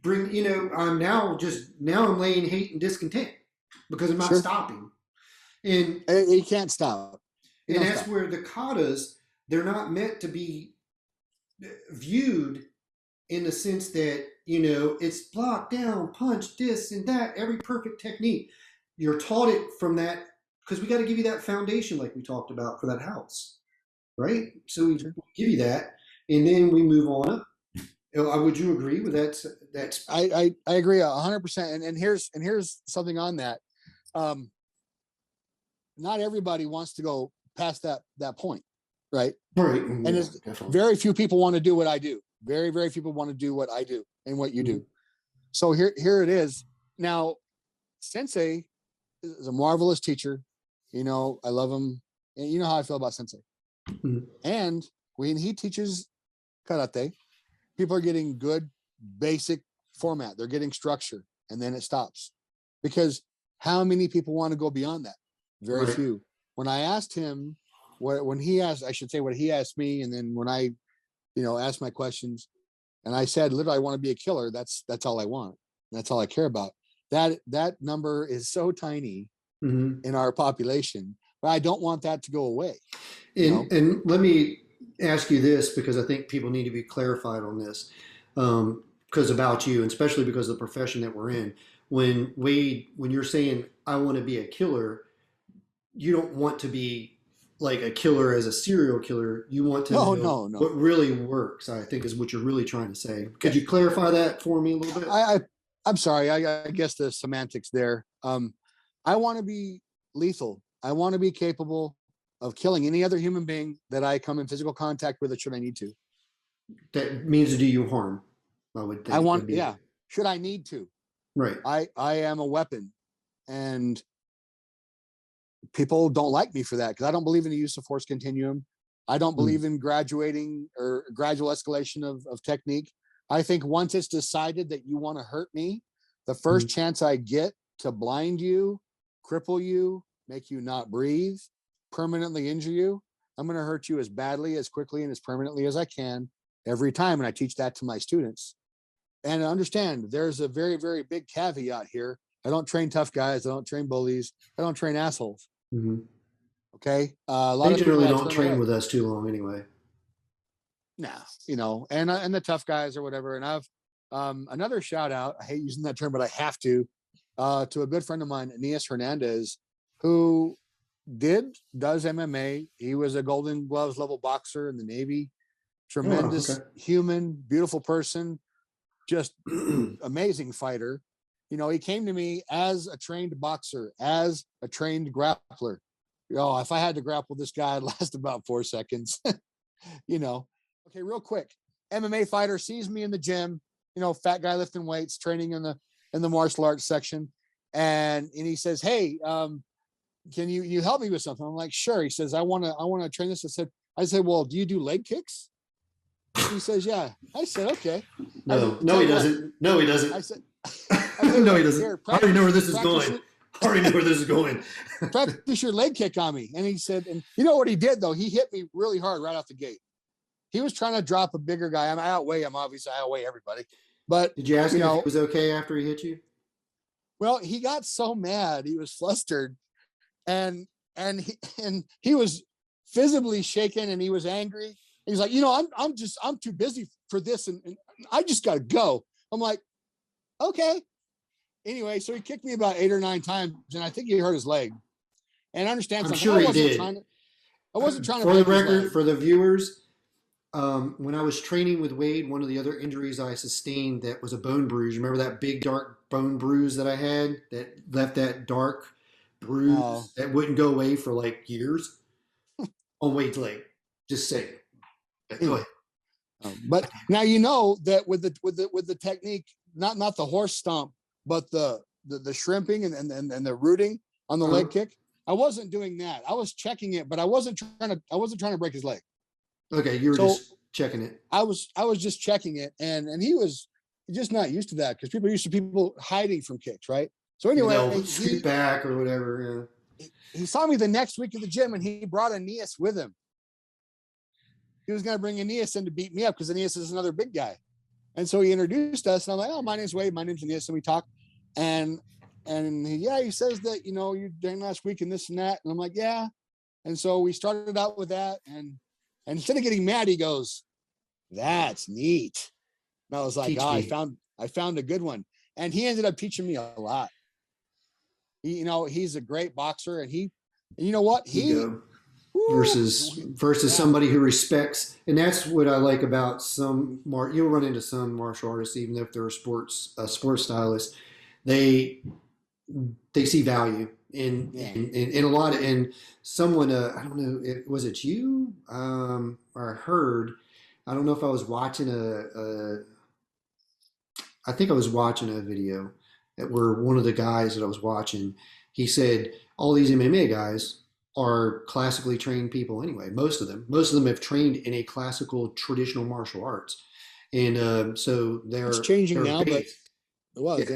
I'm I'm laying hate and discontent because I'm not stopping. And you can't stop. And that's where the katas, they're not meant to be viewed in the sense that, it's block down, punch, this and that, every perfect technique. You're taught it from that because we got to give you that foundation like we talked about for that house, right? So we give you that, and then we move on up. Would you agree with that? That's I agree 100%. And here's something on that. Not everybody wants to go past that point, right? Right. And there's very few people want to do what I do. Very, very few people want to do what I do and what you do. So here it is. Now, Sensei is a marvelous teacher. I love him. And you know how I feel about Sensei. And when he teaches karate, people are getting good basic format. They're getting structure, and then it stops. Because how many people want to go beyond that? Very few. When I asked him, what he asked me, and then when I, asked my questions, and I said, literally, I want to be a killer. That's all I want. That's all I care about. That number is so tiny in our population, but I don't want that to go away. And let me ask you this, because I think people need to be clarified on this, because about you, and especially because of the profession that we're in. When you're saying I want to be a killer, you don't want to be like a killer as a serial killer. You want to know what really works, I think, is what you're really trying to say. Could you clarify that for me a little bit? I'm sorry. I guess the semantics there. I want to be lethal. I want to be capable of killing any other human being that I come in physical contact with, should I need to. That means to do you harm, I would think. Should I need to. Right. I am a weapon, and people don't like me for that because I don't believe in the use of force continuum. I don't believe in graduating or gradual escalation of technique. I think once it's decided that you want to hurt me, the first chance I get to blind you, cripple you, make you not breathe, permanently injure you, I'm going to hurt you as badly, as quickly, and as permanently as I can every time. And I teach that to my students. And understand, there's a very, very big caveat here. I don't train tough guys. I don't train bullies. I don't train assholes. Okay. A lot they of generally don't train with us too long anyway. Nah, and the tough guys or whatever. And I've another shout out. I hate using that term, but I have to a good friend of mine, Aeneas Hernandez, who does MMA. He was a Golden Gloves level boxer in the Navy. Oh, Tremendous human, beautiful person, just okay. amazing fighter. He came to me as a trained boxer, as a trained grappler. If I had to grapple this guy, I'd last about 4 seconds. Okay, real quick. MMA fighter sees me in the gym, fat guy lifting weights, training in the martial arts section. And he says, "Hey, can you help me with something?" I'm like, "Sure." He says, I want to train this. I said, "Well, do you do leg kicks?" He says, "Yeah." I said, "Okay." No, he doesn't. No, he doesn't. I said, No, he doesn't. I already know where this is going. Practice your leg kick on me. And he said, and you know what he did though? He hit me really hard right off the gate. He was trying to drop a bigger guy. I outweigh him. Obviously, I outweigh everybody. But did you ask him if he was okay after he hit you? Well, he got so mad, he was flustered, and he was visibly shaken, and he was angry. He's like, I'm too busy for this, and I just got to go. I'm like, okay. Anyway, so he kicked me about 8 or 9 times, and I think he hurt his leg. And I understand. I'm sure he did. I wasn't trying to. For the record, for the viewers, when I was training with Wade, one of the other injuries I sustained that was a bone bruise. Remember that big dark bone bruise that I had that left that dark bruise that wouldn't go away for like years on Wade's leg. Just saying. Go ahead. But now that with the technique, not the horse stomp, but the shrimping and the rooting on the leg kick, I wasn't doing that. I was checking it, but I wasn't trying to break his leg. Okay, you were just checking it. I was just checking it, and he was just not used to that because people are used to people hiding from kicks, right? So anyway, scoot back or whatever. Yeah. He saw me the next week at the gym, and he brought Aeneas with him. He was going to bring Aeneas in to beat me up because Aeneas is another big guy, and so he introduced us, and I'm like, "Oh, my name's Wade. My name's Aeneas," and we talked, and he says that you during last week and this and that, and I'm like, "Yeah," and so we started out with that, and instead of getting mad, he goes, "That's neat." And I was like, I found a good one. And he ended up teaching me a lot. He's a great boxer, and you know what? Versus somebody who respects, and that's what I like about you'll run into some martial artists, even if they're a sports stylist, they see value in a lot of, and someone I don't know, was it you or I heard, I don't know if I was watching I think I was watching a video where one of the guys that I was watching, he said all these MMA guys are classically trained people anyway. Most of them have trained in a classical traditional martial arts, and so it's changing now, but it was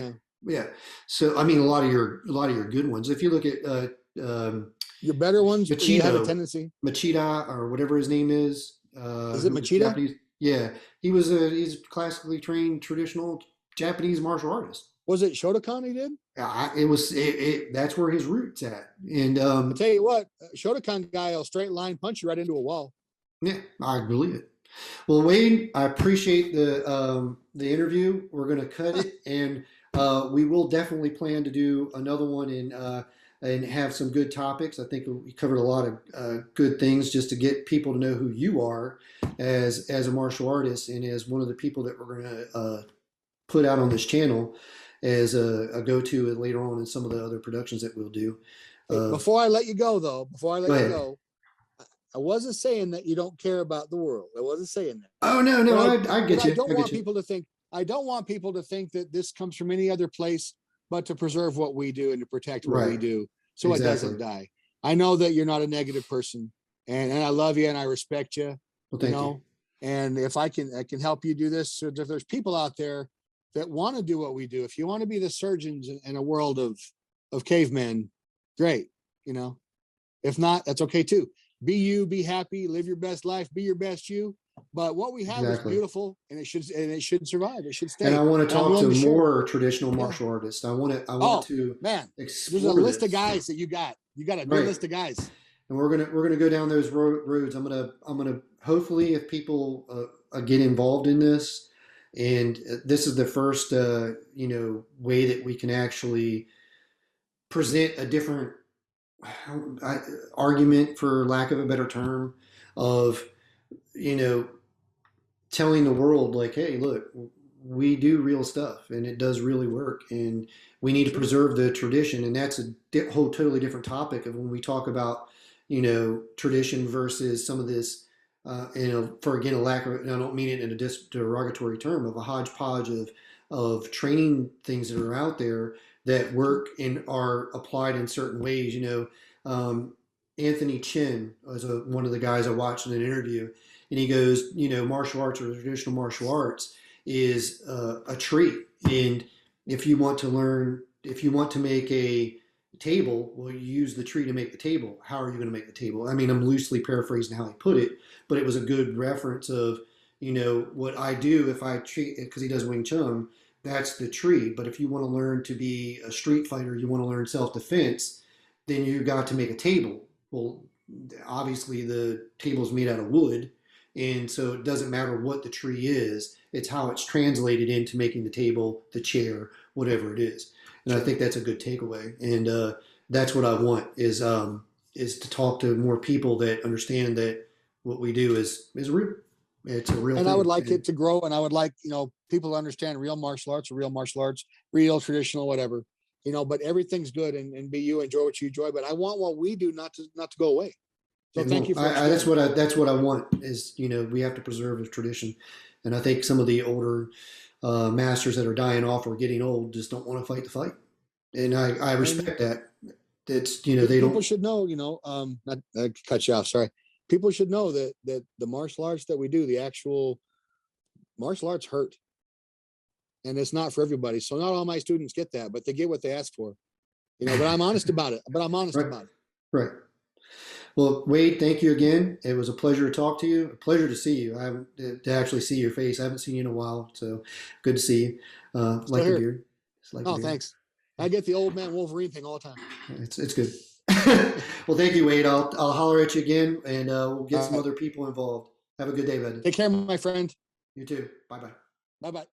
yeah. So I mean, a lot of your good ones. If you look at your better ones, you have a tendency. Machida or whatever his name is. Is it Machida? Yeah, he's classically trained traditional Japanese martial artist. Was it Shotokan he did? It was. That's where his roots at. And I'll tell you what, Shotokan guy will straight line punch you right into a wall. Yeah, I believe it. Well, Wade, I appreciate the interview. We're going to cut it, and we will definitely plan to do another one and have some good topics. I think we covered a lot of good things just to get people to know who you are as a martial artist and as one of the people that we're going to put out on this channel as a go-to later on in some of the other productions that we'll do. Before I let you go, though, I wasn't saying that you don't care about the world. I wasn't saying that. Oh, no, I get you. I don't want people to think that this comes from any other place but to preserve what we do and to protect what we do so it doesn't die. I know that you're not a negative person, and I love you and I respect you. Well, thank you. And if I can help you do this, so if there's people out there that want to do what we do, if you want to be the surgeons in a world of cavemen, great. If not, that's okay too. Be you, be happy, live your best life, be your best you. But what we have is beautiful, and it should survive. It should stay. And I want to talk to more traditional martial artists. I want to explore there's a list of guys that you got. You got a good list of guys. And we're gonna go down those roads. I'm gonna hopefully, if people get involved in this, and this is the first way that we can actually present a different argument, for lack of a better term, of, you know, telling the world like, hey, look, we do real stuff and it does really work, and we need to Sure. preserve the tradition. And that's a whole totally different topic of when we talk about, tradition versus some of this, for again, a lack of, I don't mean it in a derogatory term, of a hodgepodge of training things that are out there that work and are applied in certain ways. Anthony Chin was one of the guys I watched in an interview, and he goes, martial arts, or traditional martial arts, is a tree. And if you want to make a table, well, you use the tree to make the table. How are you going to make the table? I mean, I'm loosely paraphrasing how he put it, but it was a good reference of, what I do if I treat it, because he does Wing Chun, that's the tree. But if you want to learn to be a street fighter, you want to learn self defense, then you got to make a table. Well, obviously the table's made out of wood, and so it doesn't matter what the tree is, it's how it's translated into making the table, the chair, whatever it is. And I think that's a good takeaway. And that's what I want is to talk to more people that understand that what we do is real. It's a real And thing. I would like it to grow, and I would like, people to understand real martial arts, real traditional, whatever, but everything's good, and be you, enjoy what you enjoy. But I want what we do not to go away. So And thank you for that's what I want is, we have to preserve the tradition. And I think some of the older masters that are dying off or getting old just don't want to fight the fight. And I respect that. It's, they people don't. should know, not cut you off. Sorry. People should know that the martial arts that we do, the actual martial arts, hurt, and it's not for everybody. So not all my students get that, but they get what they ask for, but I'm honest about it. Right. Right. Well, Wade, thank you again. It was a pleasure to talk to you. A pleasure to see you. I haven't to actually see your face. I haven't seen you in a while, so good to see you. Like the beard. Oh, thanks. I get the old man Wolverine thing all the time. It's good. Well, thank you, Wade. I'll holler at you again, and we'll get some other people involved. Have a good day, bud. Take care, my friend. You too. Bye bye. Bye bye.